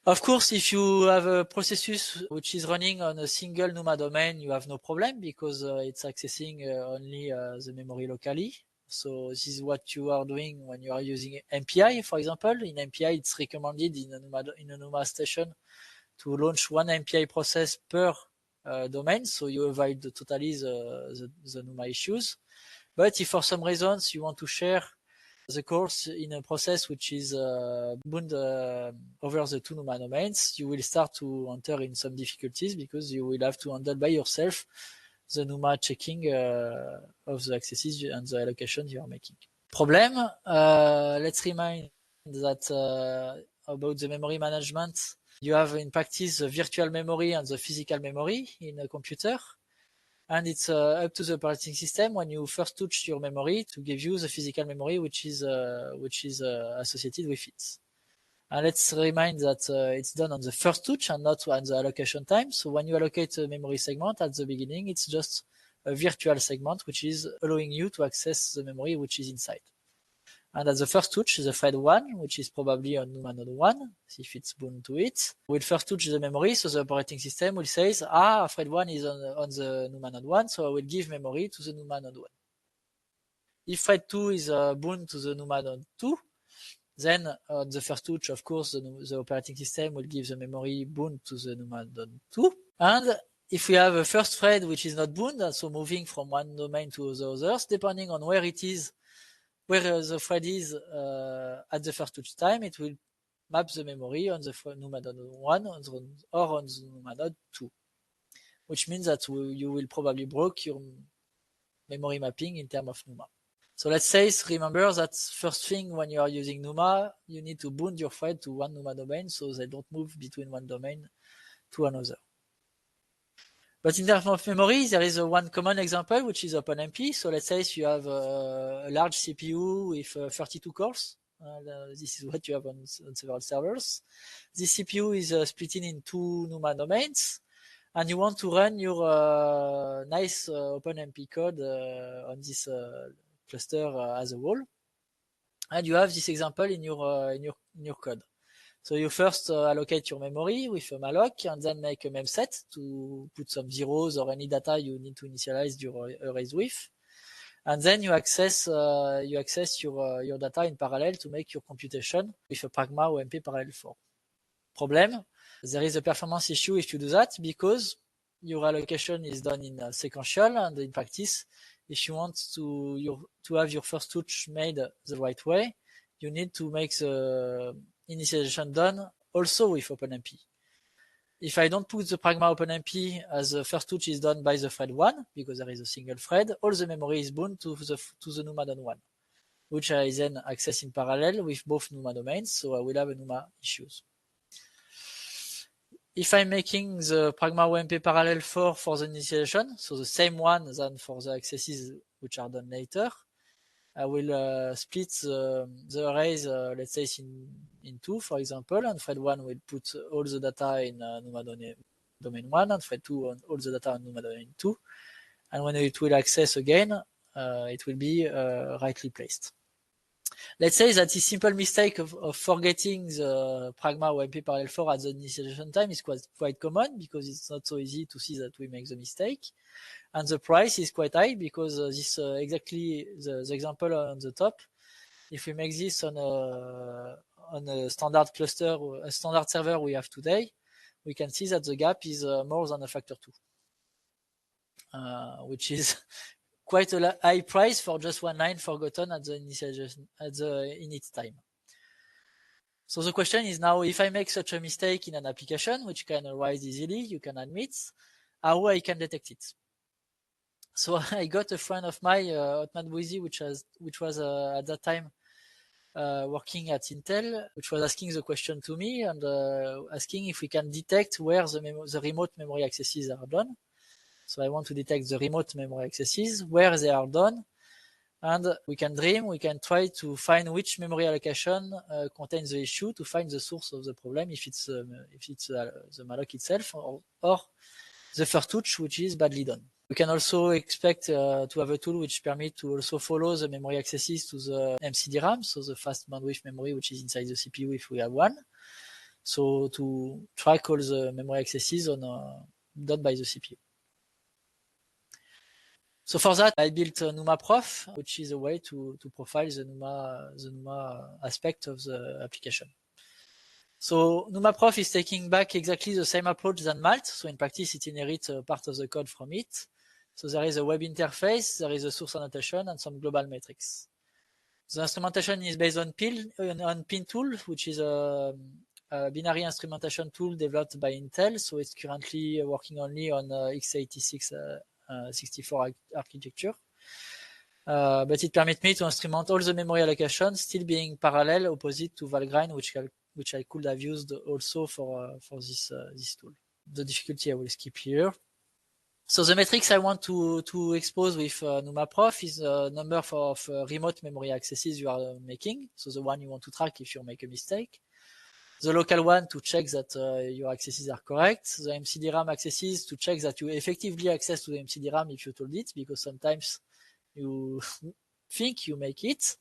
Of course, if you have a processus which is running on a single NUMA domain, you have no problem because it's accessing only the memory locally. So this is what you are doing when you are using MPI, for example. In MPI, it's recommended in a NUMA station to launch one MPI process per domain, so you avoid totally the NUMA issues. But if for some reasons you want to share the cores in a process which is bound over the 2 NUMA domains, you will start to enter in some difficulties because you will have to handle by yourself the NUMA checking of the accesses and the allocations you are making. Problem, let's remind that about the memory management, you have in practice the virtual memory and the physical memory in a computer. And it's up to the operating system when you first touch your memory to give you the physical memory which is associated with it. And let's remind that it's done on the first touch and not on the allocation time. So when you allocate a memory segment at the beginning, it's just a virtual segment, which is allowing you to access the memory which is inside. And at the first touch, the thread 1, which is probably on NUMA node 1, if it's bound to it, will first touch the memory, so the operating system will say, thread 1 is on the NUMA node 1, so I will give memory to the NUMA node 1. If thread 2 is bound to the NUMA node 2, then on the first touch, of course, the operating system will give the memory bound to the NUMA node 2. And if we have a first thread which is not bound, so moving from one domain to the others, depending on where it is, where the thread is at the first touch time, it will map the memory on the NUMA node 1 or on the NUMA node 2, which means that you will probably break your memory mapping in terms of NUMA. So let's say, remember that first thing when you are using NUMA, you need to bound your thread to one NUMA domain so they don't move between one domain to another. But in terms of memory, there is one common example, which is OpenMP. So let's say you have a large CPU with 32 cores. This is what you have on several servers. This CPU is split in two NUMA domains, and you want to run your nice OpenMP code on this cluster as a whole. And you have this example in your code. So you first allocate your memory with a malloc and then make a memset to put some zeros or any data you need to initialize your arrays with. And then you access your data in parallel to make your computation with a Pragma OMP Parallel 4. Problem, there is a performance issue if you do that because your allocation is done in sequential, and in practice, if you want to have your first touch made the right way, you need to make the initialization done also with OpenMP. If I don't put the Pragma OpenMP as the first touch is done by the thread 1, because there is a single thread, all the memory is bound to the NUMA node 1, which I then access in parallel with both NUMA domains, so I will have a NUMA issues. If I'm making the Pragma OMP Parallel 4 for the initialization, so the same one than for the accesses which are done later, I will split the arrays, let's say in two, for example, and thread 1 will put all the data in NUMA domain 1, and thread 2 on all the data on NUMA domain 2. And when it will access again, it will be rightly placed. Let's say that this simple mistake of forgetting the Pragma OMP Parallel 4 at the initialization time is quite common because it's not so easy to see that we make the mistake. And the price is quite high because this exactly the example on the top. If we make this on a standard cluster, a standard server we have today, we can see that the gap is more than a factor 2, which is quite a high price for just one line forgotten at the initialization at the init time. So the question is now, if I make such a mistake in an application, which can arise easily, you can admit, how I can detect it. So I got a friend of mine, Otman Bouizi, which was at that time working at Intel, which was asking the question to me and asking if we can detect where the remote memory accesses are done. So I want to detect the remote memory accesses, where they are done, and we can try to find which memory allocation contains the issue to find the source of the problem, if it's the malloc itself or the first touch, which is badly done. We can also expect to have a tool which permits to also follow the memory accesses to the MCDRAM, so the fast bandwidth memory which is inside the CPU if we have one. So to track all the memory accesses done by the CPU. So for that, I built NumaProf, which is a way to profile the NUMA aspect of the application. So NumaProf is taking back exactly the same approach than Malt. So in practice, it inherits part of the code from it. So there is a web interface, there is a source annotation, and some global metrics. The instrumentation is based on PinTool, which is a binary instrumentation tool developed by Intel. So it's currently working only on x86 64 architecture. But it permits me to instrument all the memory allocations, still being parallel opposite to Valgrind, which I could have used also for this tool. The difficulty I will skip here. So the metrics I want to expose with NumaProf is the number of remote memory accesses you are making. So the one you want to track if you make a mistake. the local one to check that your accesses are correct, the MCDRAM accesses to check that you effectively access to the MCDRAM if you told it, because sometimes you think you make it.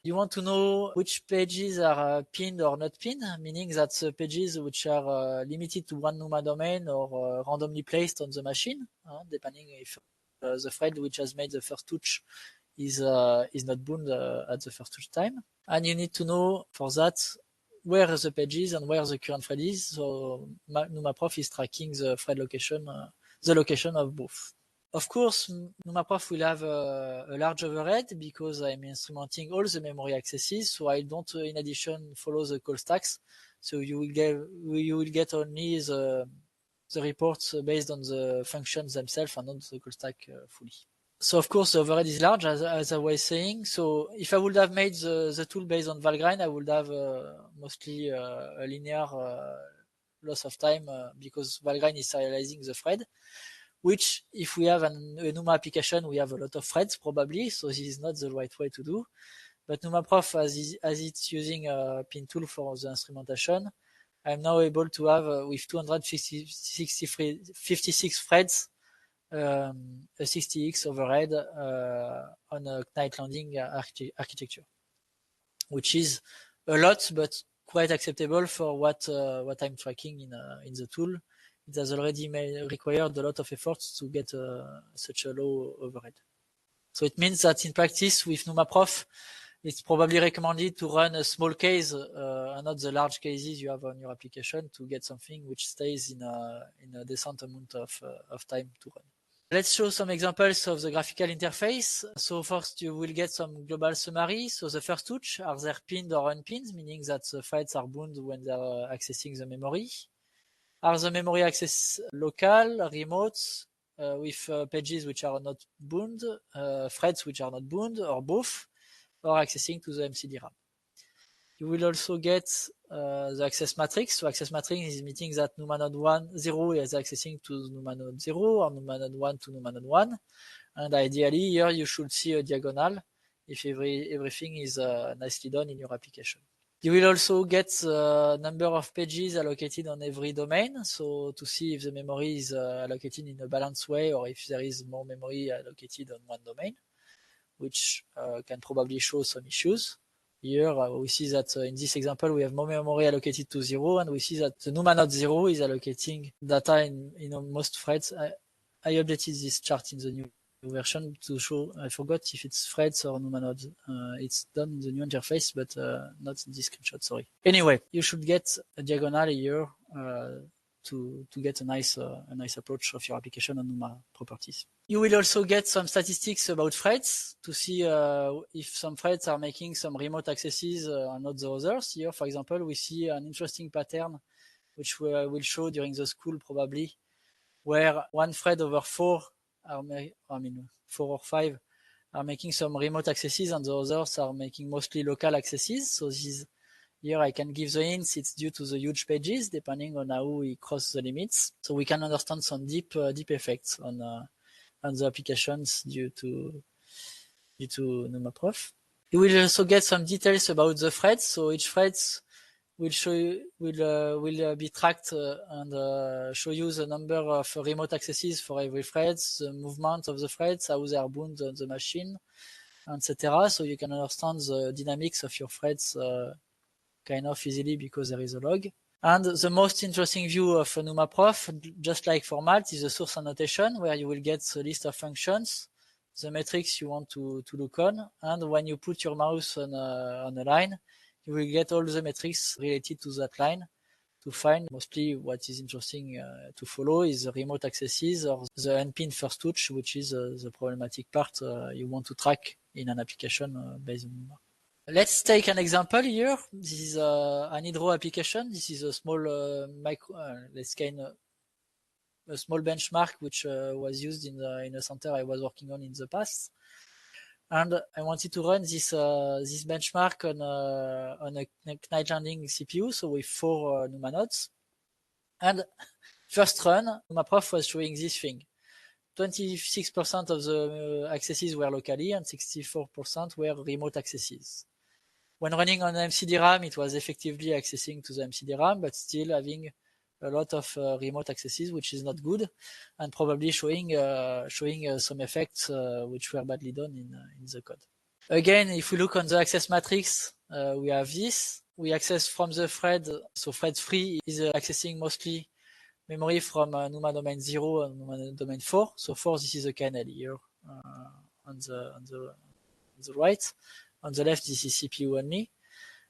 You want to know which pages are pinned or not pinned, meaning that the pages which are limited to one NUMA domain or randomly placed on the machine, depending if the thread which has made the first touch is not bound at the first touch time. And you need to know for that where the page is and where the current thread is. So NumaProf is tracking the thread location, the location of both. Of course, NumaProf will have a large overhead because I'm instrumenting all the memory accesses, so I don't, in addition, follow the call stacks. So you will get only the reports based on the functions themselves and not the call stack fully. So of course the overhead is large, as I was saying. So if I would have made the tool based on Valgrind, I would have mostly a linear loss of time because Valgrind is serializing the thread. Which, if we have a NUMA application, we have a lot of threads probably, so this is not the right way to do. But NumaProf, as it's using a pin tool for the instrumentation, I'm now able to have, with 256 threads, a 60x overhead on a Knight landing architecture, which is a lot, but quite acceptable for what I'm tracking in the tool. It has already required a lot of efforts to get such a low overhead. So it means that in practice with NumaProf, it's probably recommended to run a small case and not the large cases you have on your application to get something which stays in a decent amount of time to run. Let's show some examples of the graphical interface. So first you will get some global summary. So the first touch, are they pinned or unpinned, meaning that the threads are bound when they're accessing the memory. Are the memory access local, remote, with pages which are not bound, threads which are not bound, or both, or accessing to the MCDRAM. You will also get the access matrix. So access matrix is meaning that NUMA node 0 is accessing to NUMA node 0 or NUMA node 1 to NUMA node 1. And ideally, here you should see a diagonal if everything is nicely done in your application. You will also get the number of pages allocated on every domain, so to see if the memory is allocated in a balanced way or if there is more memory allocated on one domain, which can probably show some issues. Here we see that in this example we have more memory allocated to 0, and we see that the NUMA node 0 is allocating data in most threads. I updated this chart in the new version to show, I forgot if it's threads or NUMA nodes. It's done in the new interface, but not in this screenshot, sorry. Anyway, you should get a diagonal here to get a nice approach of your application on NUMA properties. You will also get some statistics about threads to see if some threads are making some remote accesses and not the others. Here, for example, we see an interesting pattern which we will show during the school probably, where one thread over 4 or 5 are making some remote accesses and the others are making mostly local accesses. So here I can give the hints. It's due to the huge pages, depending on how we cross the limits. So we can understand some deep effects on the applications due to NumaProf. You will also get some details about the threads. So each threads will be tracked and show you the number of remote accesses for every thread, the movement of the threads, how they are bound on the machine, etc. So you can understand the dynamics of your threads kind of easily because there is a log. And the most interesting view of NumaProf, just like for Malt, is the source annotation, where you will get the list of functions, the metrics you want to look on, and when you put your mouse on a line, you will get all the metrics related to that line to find. Mostly what is interesting to follow is the remote accesses or the unpinned first touch, which is the problematic part you want to track in an application based on NUMA. Let's take an example here. This is an Hydro application. This is a small a small benchmark which was used in a center I was working on in the past. And I wanted to run this benchmark on a Knight landing CPU, so with 4 NUMA nodes. And first run, NumaProf was showing this thing. 26% of the accesses were locally and 64% were remote accesses. When running on MCD RAM, it was effectively accessing to the MCD RAM, but still having a lot of remote accesses, which is not good, and probably showing some effects which were badly done in the code. Again, if we look on the access matrix, we have this. We access from the thread, so thread 3 is accessing mostly memory from NUMA domain 0 and NUMA domain 4. So 4, this is a kernel here on the right. On the left, this is CPU only.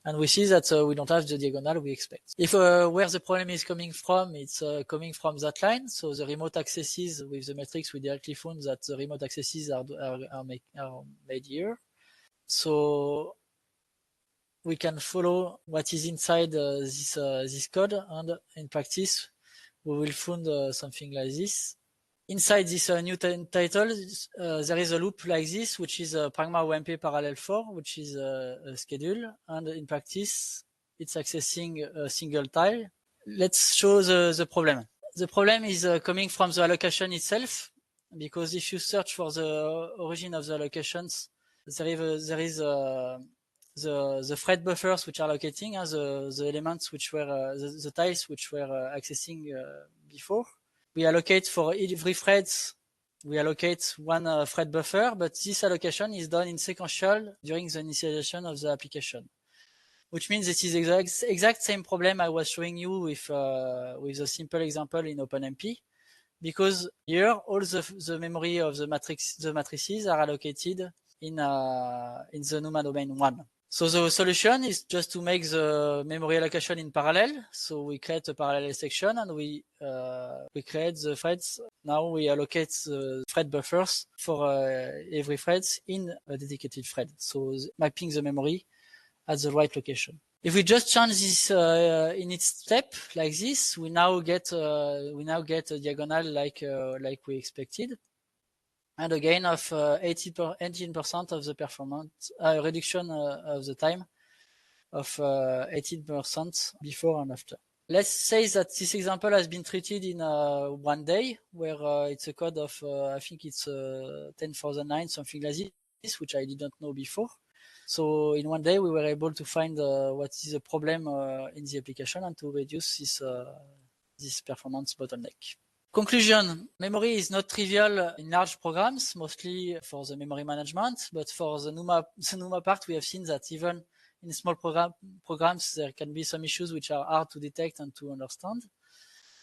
And we see that we don't have the diagonal we expect. If where the problem is coming from, it's coming from that line. So the remote accesses with the matrix, we directly found that the remote accesses are made here. So we can follow what is inside this code, and in practice, we will find something like this. Inside this new title, there is a loop like this, which is a Pragma OMP parallel 4, which is a schedule, and in practice, it's accessing a single tile. Let's show the problem. The problem is coming from the allocation itself, because if you search for the origin of the allocations, there is the thread buffers which are allocating the elements which were the tiles which were accessing before. We allocate for every thread, we allocate one thread buffer, but this allocation is done in sequential during the initialization of the application, which means this is exact same problem I was showing you with a simple example in OpenMP, because here all the memory of the matrices are allocated in the NUMA domain 1. So the solution is just to make the memory allocation in parallel. So we create a parallel section and we create the threads. Now we allocate the thread buffers for every thread in a dedicated thread. So mapping the memory at the right location. If we just change this in its step like this, we now get a diagonal like we expected. And a gain of 18% of the performance, reduction of the time of 18% before and after. Let's say that this example has been treated in 1 day, where it's a code of, I think it's 10,009, something like this, which I didn't know before. So in 1 day, we were able to find what is the problem in the application and to reduce this performance bottleneck. Conclusion, memory is not trivial in large programs, mostly for the memory management, but for the NUMA part, we have seen that even in small programs, there can be some issues which are hard to detect and to understand.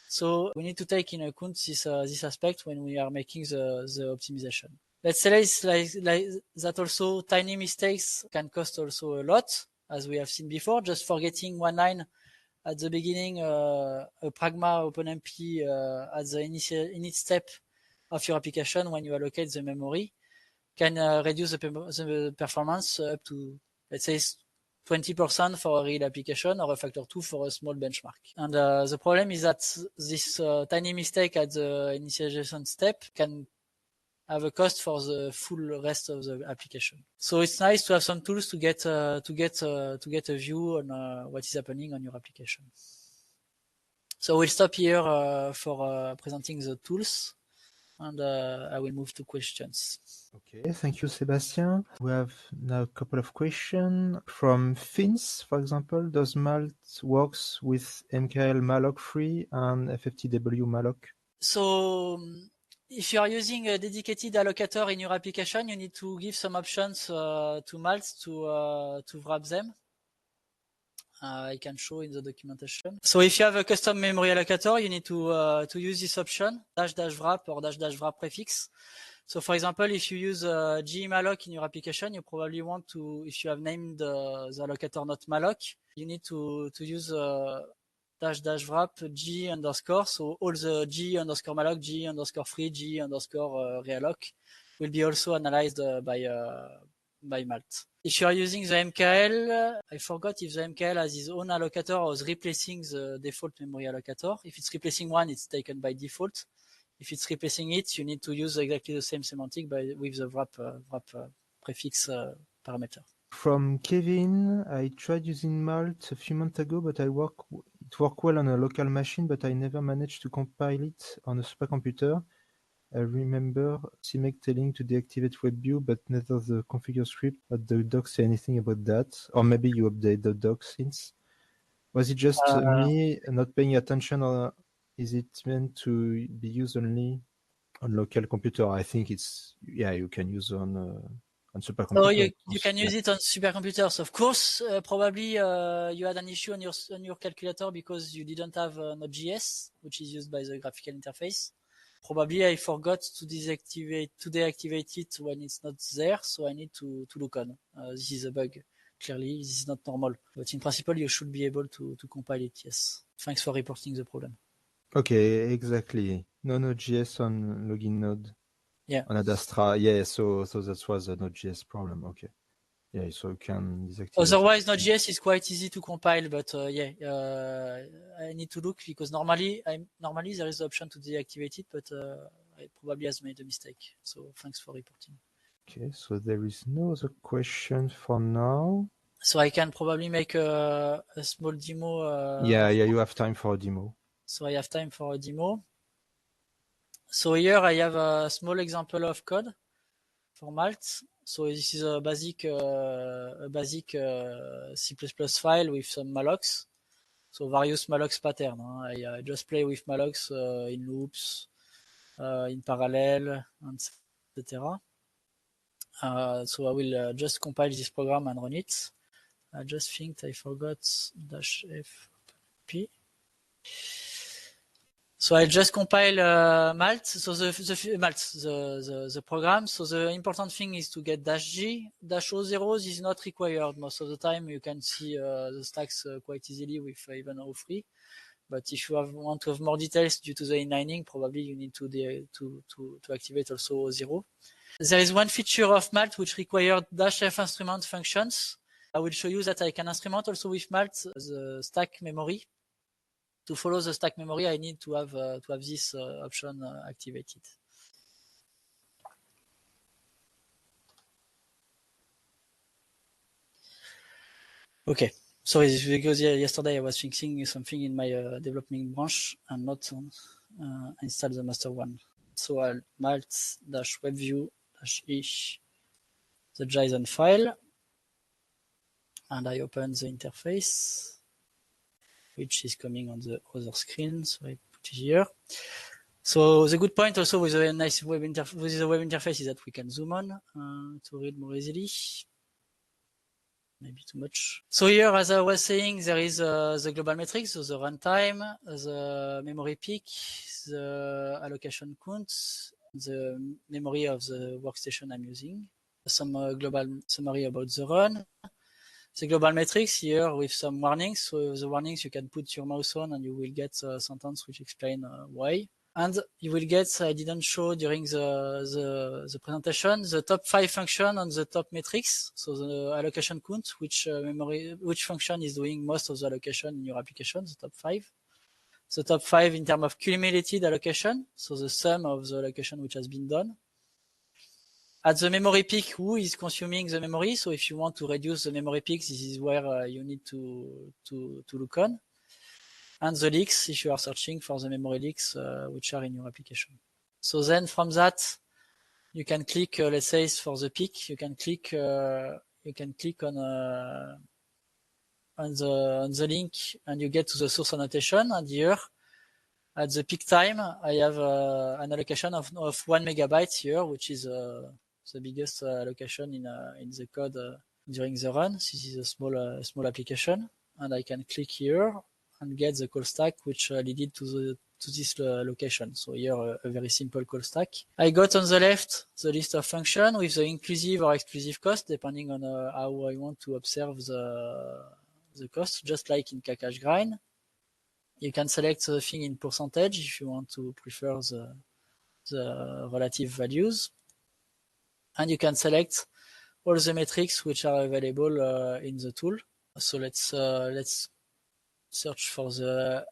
So we need to take into account this aspect when we are making the optimization. Let's say like that also tiny mistakes can cost also a lot, as we have seen before. Just forgetting one line at the beginning, a Pragma OpenMP at the init step of your application when you allocate the memory can reduce the performance up to, let's say, 20% for a real application or a factor 2 for a small benchmark. And the problem is that this tiny mistake at the initialization step can have a cost for the full rest of the application. So it's nice to have some tools to get a view on what is happening on your application. So we'll stop here for presenting the tools, and I will move to questions. Okay, thank you, Sébastien. We have now a couple of questions from Fins, for example. Does Malt works with MKL malloc free and FFTW malloc? So if you are using a dedicated allocator in your application, you need to give some options to Malt to wrap them. I can show in the documentation. So if you have a custom memory allocator, you need to use this option, --wrap or --wrap prefix. So for example, if you use gmalloc in your application, you probably want to, if you have named the allocator not malloc, you need to use --wrap g underscore. So all the g underscore malloc, g underscore free, g underscore realloc will be also analyzed by Malt. If you are using the MKL, I forgot if the MKL has its own allocator or is replacing the default memory allocator. If it's replacing one, it's taken by default. If it's replacing it, you need to use exactly the same semantic with the wrap prefix parameter. From Kevin, I tried using Malt a few months ago, but it worked well on a local machine, but I never managed to compile it on a supercomputer. I remember CMake telling to deactivate WebView, but neither the configure script or the docs say anything about that. Or maybe you update the docs since. Was it just me not paying attention, or is it meant to be used only on local computer? I think it's, yeah, you can use on supercomputer. So you can use it on supercomputers. Of course, probably you had an issue on your calculator because you didn't have Node.js, which is used by the graphical interface. Probably I forgot to deactivate it when it's not there, so I need to look on. This is a bug. Clearly, this is not normal. But in principle, you should be able to compile it, yes. Thanks for reporting the problem. Okay, exactly. No Node.js on login node. Yeah. On Adastra, yeah, so that was a Node.js problem, okay. Yeah, so you can deactivate. Otherwise, Node.js is quite easy to compile, but I need to look because normally there is the option to deactivate it, but I probably has made a mistake. So thanks for reporting. Okay, so there is no other question for now. So I can probably make a small demo. Yeah, you have time for a demo. So I have time for a demo. So here I have a small example of code for Malt. So this is a basic C++ file with some mallocs. So various mallocs pattern. I just play with mallocs in loops, in parallel, etc. So I will just compile this program and run it. I just think I forgot -f_p. So I just compile Malt. So the program. So the important thing is to get -g. -0 is not required most of the time. You can see the stacks quite easily with even O3. But if you want to have more details due to the inlining, probably you need to activate also 0. There is one feature of Malt which required -f instrument functions. I will show you that I can instrument also with Malt the stack memory. To follow the stack memory, I need to have this option activated. Okay. Sorry, because yesterday I was fixing something in my development branch and not install the master one. So I'll malt-webview-ish the JSON file, and I open the interface, which is coming on the other screen. So I put it here. So the good point also with a nice web interface is that we can zoom on to read more easily. Maybe too much. So here, as I was saying, there is the global metrics, so the runtime, the memory peak, the allocation count, the memory of the workstation I'm using, some global summary about the run, the global metrics here with some warnings. So the warnings you can put your mouse on and you will get a sentence which explain why. And you will get, I didn't show during the presentation, the top 5 function on the top metrics. So the allocation count, which function is doing most of the allocation in your application, the top 5. The top 5 in terms of cumulated allocation, so the sum of the allocation which has been done. At the memory peak, who is consuming the memory? So if you want to reduce the memory peak, this is where you need to look on. And the leaks, if you are searching for the memory leaks which are in your application. So then from that, you can click, let's say for the peak, you can click on the link and you get to the source annotation. And here, at the peak time, I have an allocation of 1 megabyte here, which is the biggest allocation in the code during the run. This is a small application, and I can click here and get the call stack which leaded to this location. So here a very simple call stack. I got on the left the list of function with the inclusive or exclusive cost depending on how I want to observe the cost, just like in Kakash Grind. You can select the thing in percentage if you want to prefer the relative values, and you can select all the metrics which are available in the tool. So let's search for the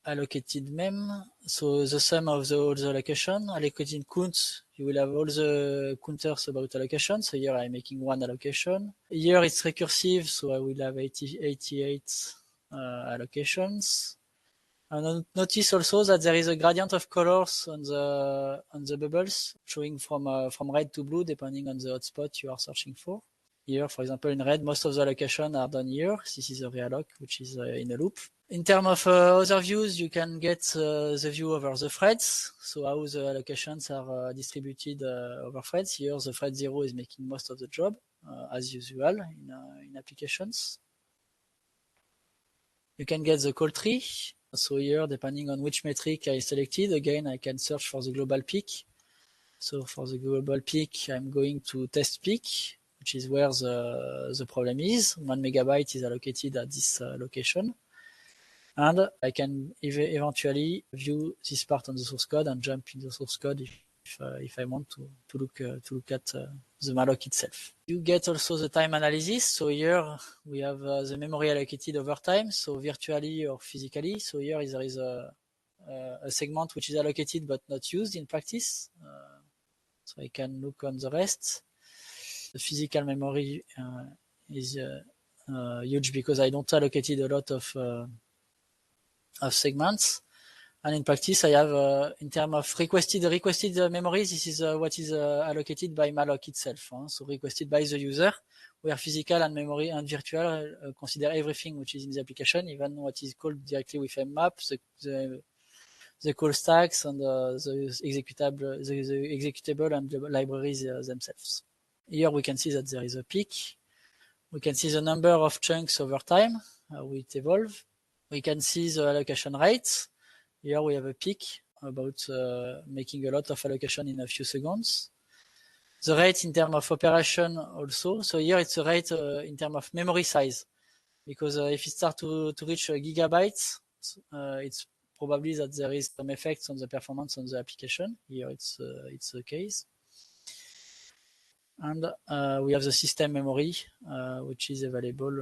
allocated mem. So the sum of all the allocation, allocated count, you will have all the counters about allocation. So here I'm making 1 allocation. Here it's recursive, so I will have 88 allocations. Notice also that there is a gradient of colors on the bubbles, showing from red to blue depending on the hotspot you are searching for. Here, for example, in red, most of the allocations are done here. This is a realloc, which is in a loop. In terms of other views, you can get the view over the threads, so how the allocations are distributed over threads. Here, the thread 0 is making most of the job, as usual in applications. You can get the call tree. So here, depending on which metric I selected, again, I can search for the global peak. So for the global peak, I'm going to test peak, which is where the problem is. 1 megabyte is allocated at this location. And I can eventually view this part on the source code and jump in the source code if I want to look at the malloc itself. You get also the time analysis. So here we have the memory allocated over time, so virtually or physically. So here there is a segment which is allocated but not used in practice. So I can look on the rest. The physical memory is huge because I don't allocate a lot of segments. And in practice, I have, in terms of requested memory, this is what is allocated by malloc itself. So requested by the user, where physical and memory and virtual consider everything which is in the application, even what is called directly with mmap, the call stacks and the executable and the libraries themselves. Here we can see that there is a peak. We can see the number of chunks over time, how it evolves. We can see the allocation rates. Here we have a peak about making a lot of allocation in a few seconds. The rate in terms of operation also. So here it's a rate in terms of memory size, because if it starts to reach gigabytes, it's probably that there is some effects on the performance on the application. Here it's the case. And we have the system memory, which is available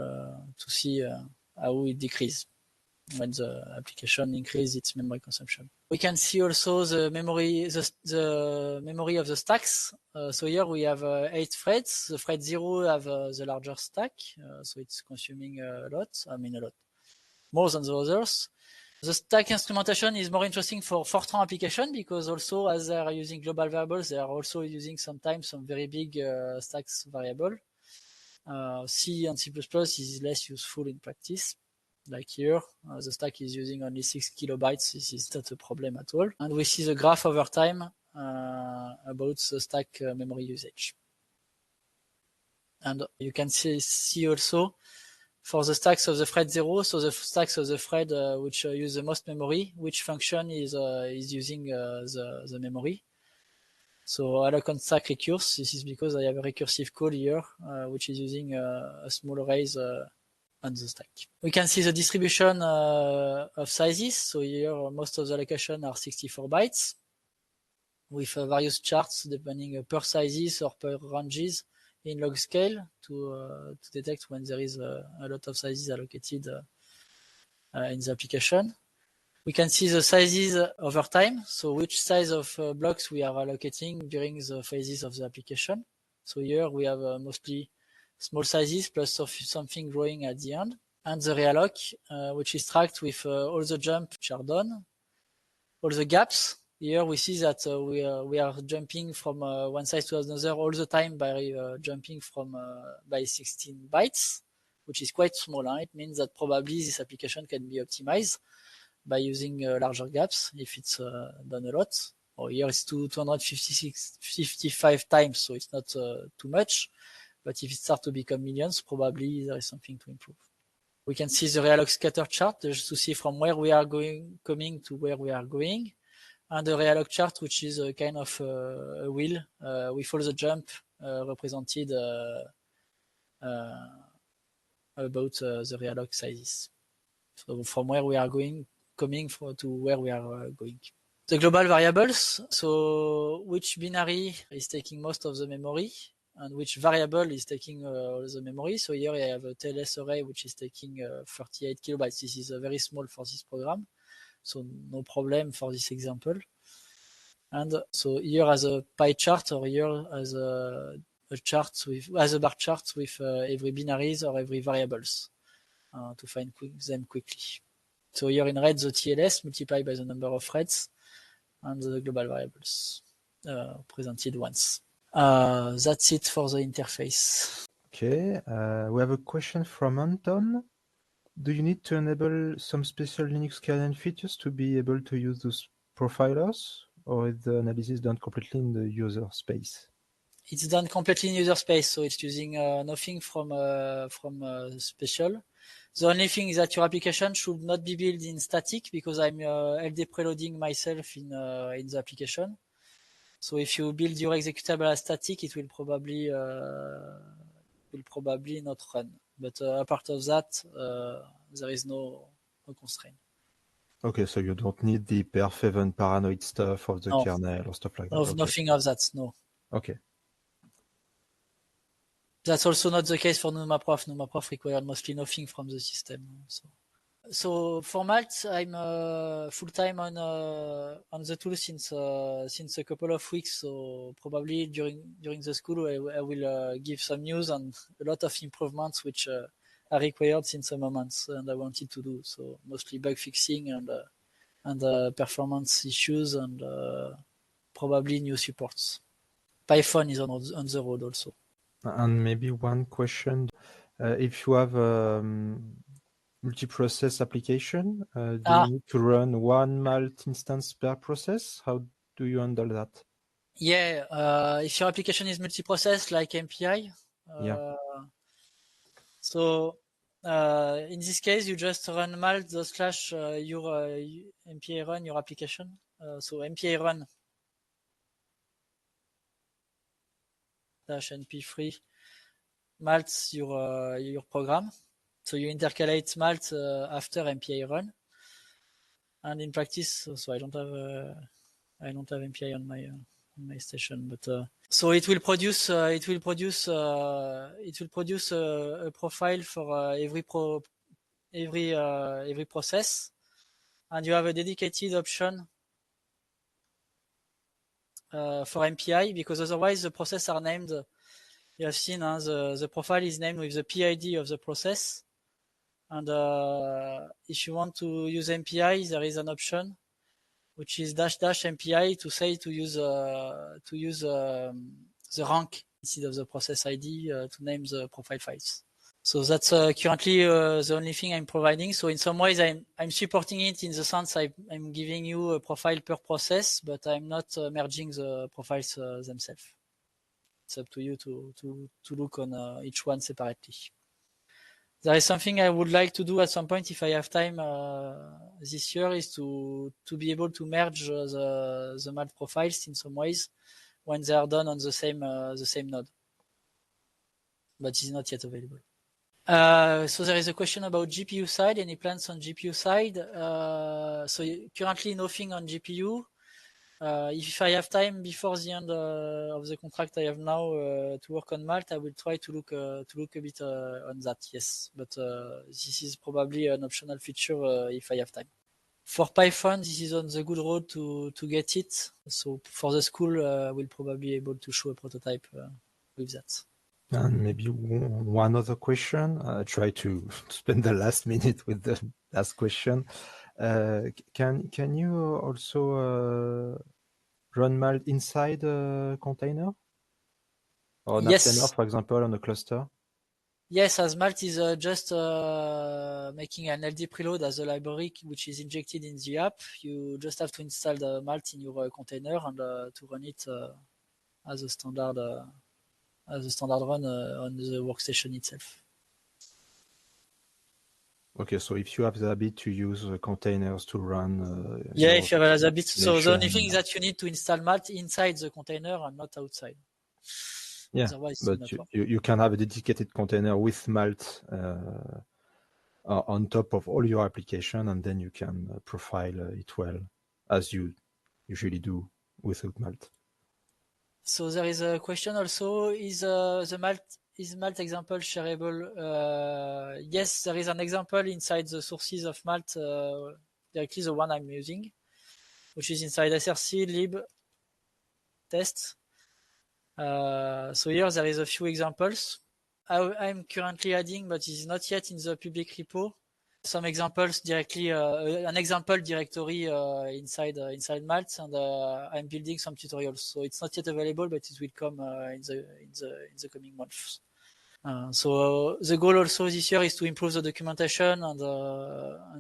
to see how it decreases when the application increases its memory consumption. We can see also the memory of the stacks. So here we have 8 threads. The thread 0 have the larger stack, so it's consuming a lot. I mean a lot, more than the others. The stack instrumentation is more interesting for Fortran application because also as they are using global variables, they are also using sometimes some very big stacks variable. C and C++ is less useful in practice. Like here, the stack is using only 6 kilobytes. This is not a problem at all. And we see the graph over time about the stack memory usage. And you can see also for the stacks of the thread 0, so the stacks of the thread which use the most memory, which function is using the memory. So allocant stack recurse. This is because I have a recursive call here, which is using a small arrays on the stack. We can see the distribution of sizes. So here most of the allocation are 64 bytes with various charts depending per sizes or per ranges in log scale to detect when there is a lot of sizes allocated in the application. We can see the sizes over time, so which size of blocks we are allocating during the phases of the application. So here we have mostly small sizes plus something growing at the end, and the realloc, which is tracked with all the jumps which are done, all the gaps. Here we see that we are jumping from one size to another all the time by jumping from by 16 bytes, which is quite small. It means that probably this application can be optimized by using larger gaps if it's done a lot. Or here it's 255 times, so it's not too much. But if it starts to become millions, probably there is something to improve. We can see the realloc scatter chart just to see from where we are coming to where we are going. And the realloc chart, which is a kind of a wheel with all the jump represented about the realloc sizes. So from where we are coming to where we are going. The global variables, so which binary is taking most of the memory and which variable is taking all the memory. So here I have a TLS array which is taking 38 kilobytes. This is very small for this program, so no problem for this example. And so here as a pie chart, or here as a chart with as a bar chart with every binaries or every variables to find them quickly. So here in red, the TLS multiplied by the number of threads and the global variables presented once. That's it for the interface. Okay, we have a question from Anton. Do you need to enable some special Linux kernel features to be able to use those profilers, or is the analysis done completely in the user space? It's done completely in user space, so it's using nothing from special. The only thing is that your application should not be built in static because I'm LD preloading myself in the application. So if you build your executable as static, it will probably not run. But apart of that, there is no constraint. Okay, so you don't need the perf event paranoid stuff of the No. kernel or stuff like that. No, Okay. nothing of that. No. Okay. That's also not the case for NumaProf. NumaProf required mostly nothing from the system. So for Malt, I'm full-time on the tool since a couple of weeks. So probably during the school, I will give some news and a lot of improvements which are required since a moment, and I wanted to do. So mostly bug fixing and performance issues and probably new supports. Python is on the road also. And maybe one question, if you have multi-process application, do you need to run one Malt instance per process? How do you handle that? Yeah, if your application is multi-process like MPI, Yeah. So in this case, you just run malt slash your MPI run your application. So MPI run dash np3 malt your program. So you intercalate malt after MPI run. And in practice, so I don't have MPI on my station, but so it will produce a profile for every process, and you have a dedicated option for MPI because otherwise the processes are named. You have seen the profile is named with the PID of the process, and if you want to use MPI, there is an option which is --MPI to say to use the rank instead of the process ID to name the profile files. So that's currently the only thing I'm providing. So in some ways, I'm supporting it in the sense I'm giving you a profile per process, but I'm not merging the profiles themselves. It's up to you to look on each one separately. There is something I would like to do at some point if I have time this year is to be able to merge the malt profiles in some ways when they are done on the same node, but it's not yet available. So there is a question about GPU side. Any plans on GPU side? So currently nothing on GPU. If I have time before the end of the contract I have now to work on Malt, I will try to look a bit on that. Yes, but this is probably an optional feature if I have time. For Python, this is on the good road to get it. So for the school, we'll probably be able to show a prototype with that. And maybe one other question. I try to spend the last minute with the last question. Can you also run Malt inside a container? Or an Yes. Athena, for example, on a cluster? Yes, as Malt is just making an LD preload as a library which is injected in the app. You just have to install the Malt in your container and to run it as a standard run on the workstation itself. Okay, so if you have the habit to use containers to run, if you have the habit, so the only thing is that you need to install Malt inside the container and not outside. Yeah, otherwise but you can have a dedicated container with Malt on top of all your application, and then you can profile it well, as you usually do without Malt. So there is a question also: is Malt example shareable? Yes, there is an example inside the sources of Malt, directly the one I'm using, which is inside src lib test. So here there is a few examples. I'm currently adding, but it's not yet in the public repo. some examples directly, an example directory inside Malt, and I'm building some tutorials. So it's not yet available, but it will come in the coming months. So the goal also this year is to improve the documentation and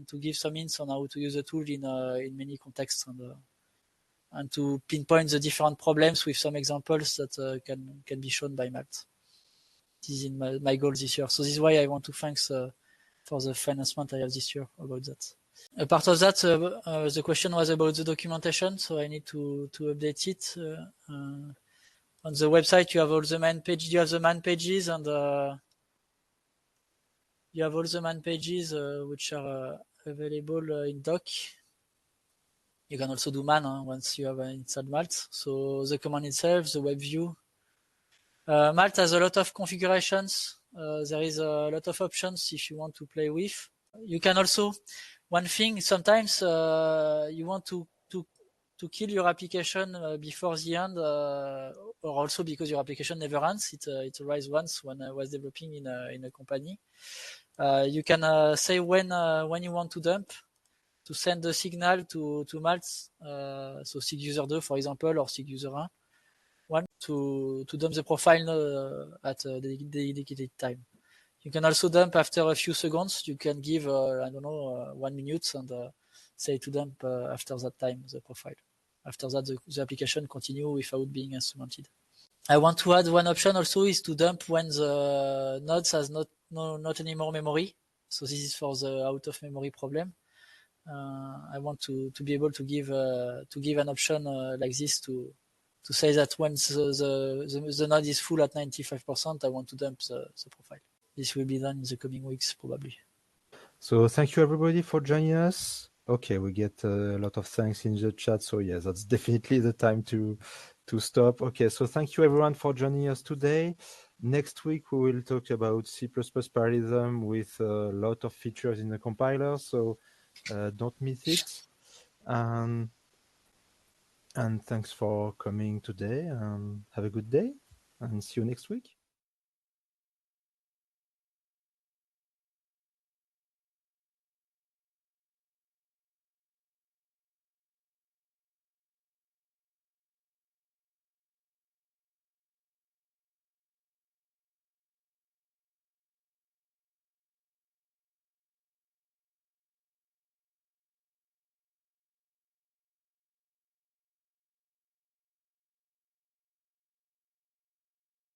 to give some hints on how to use the tool in many contexts, and to pinpoint the different problems with some examples that can be shown by Malt. This is in my goal this year. So this is why I want to thank for the financement I have this year about that. A part of that, the question was about the documentation, so I need to update it. On the website, you have all the man page. You have the man pages, and you have all the man pages which are available in doc. You can also do man once you have installed Malt. So the command itself, the web view. Malt has a lot of configurations. There is a lot of options if you want to play with. You can also, one thing, sometimes you want to kill your application before the end, or also because your application never ends. It arises once when I was developing in a company. You can say when you want to dump, to send the signal to Malt, so SIG user 2, for example, or SIG user 1, to dump the profile at a dedicated time. You can also dump after a few seconds. You can give, 1 minute and say to dump after that time the profile. After that, the application continue without being instrumented. I want to add one option also is to dump when the nodes has not any more memory. So this is for the out of memory problem. I want to be able to give an option like this to say that when the node is full at 95%, I want to dump the profile. This will be done in the coming weeks, probably. So thank you everybody for joining us. Okay, we get a lot of thanks in the chat. So yes, that's definitely the time to stop. Okay, so thank you everyone for joining us today. Next week we will talk about C++ parallelism with a lot of features in the compiler. So don't miss it. And thanks for coming today. Have a good day and see you next week.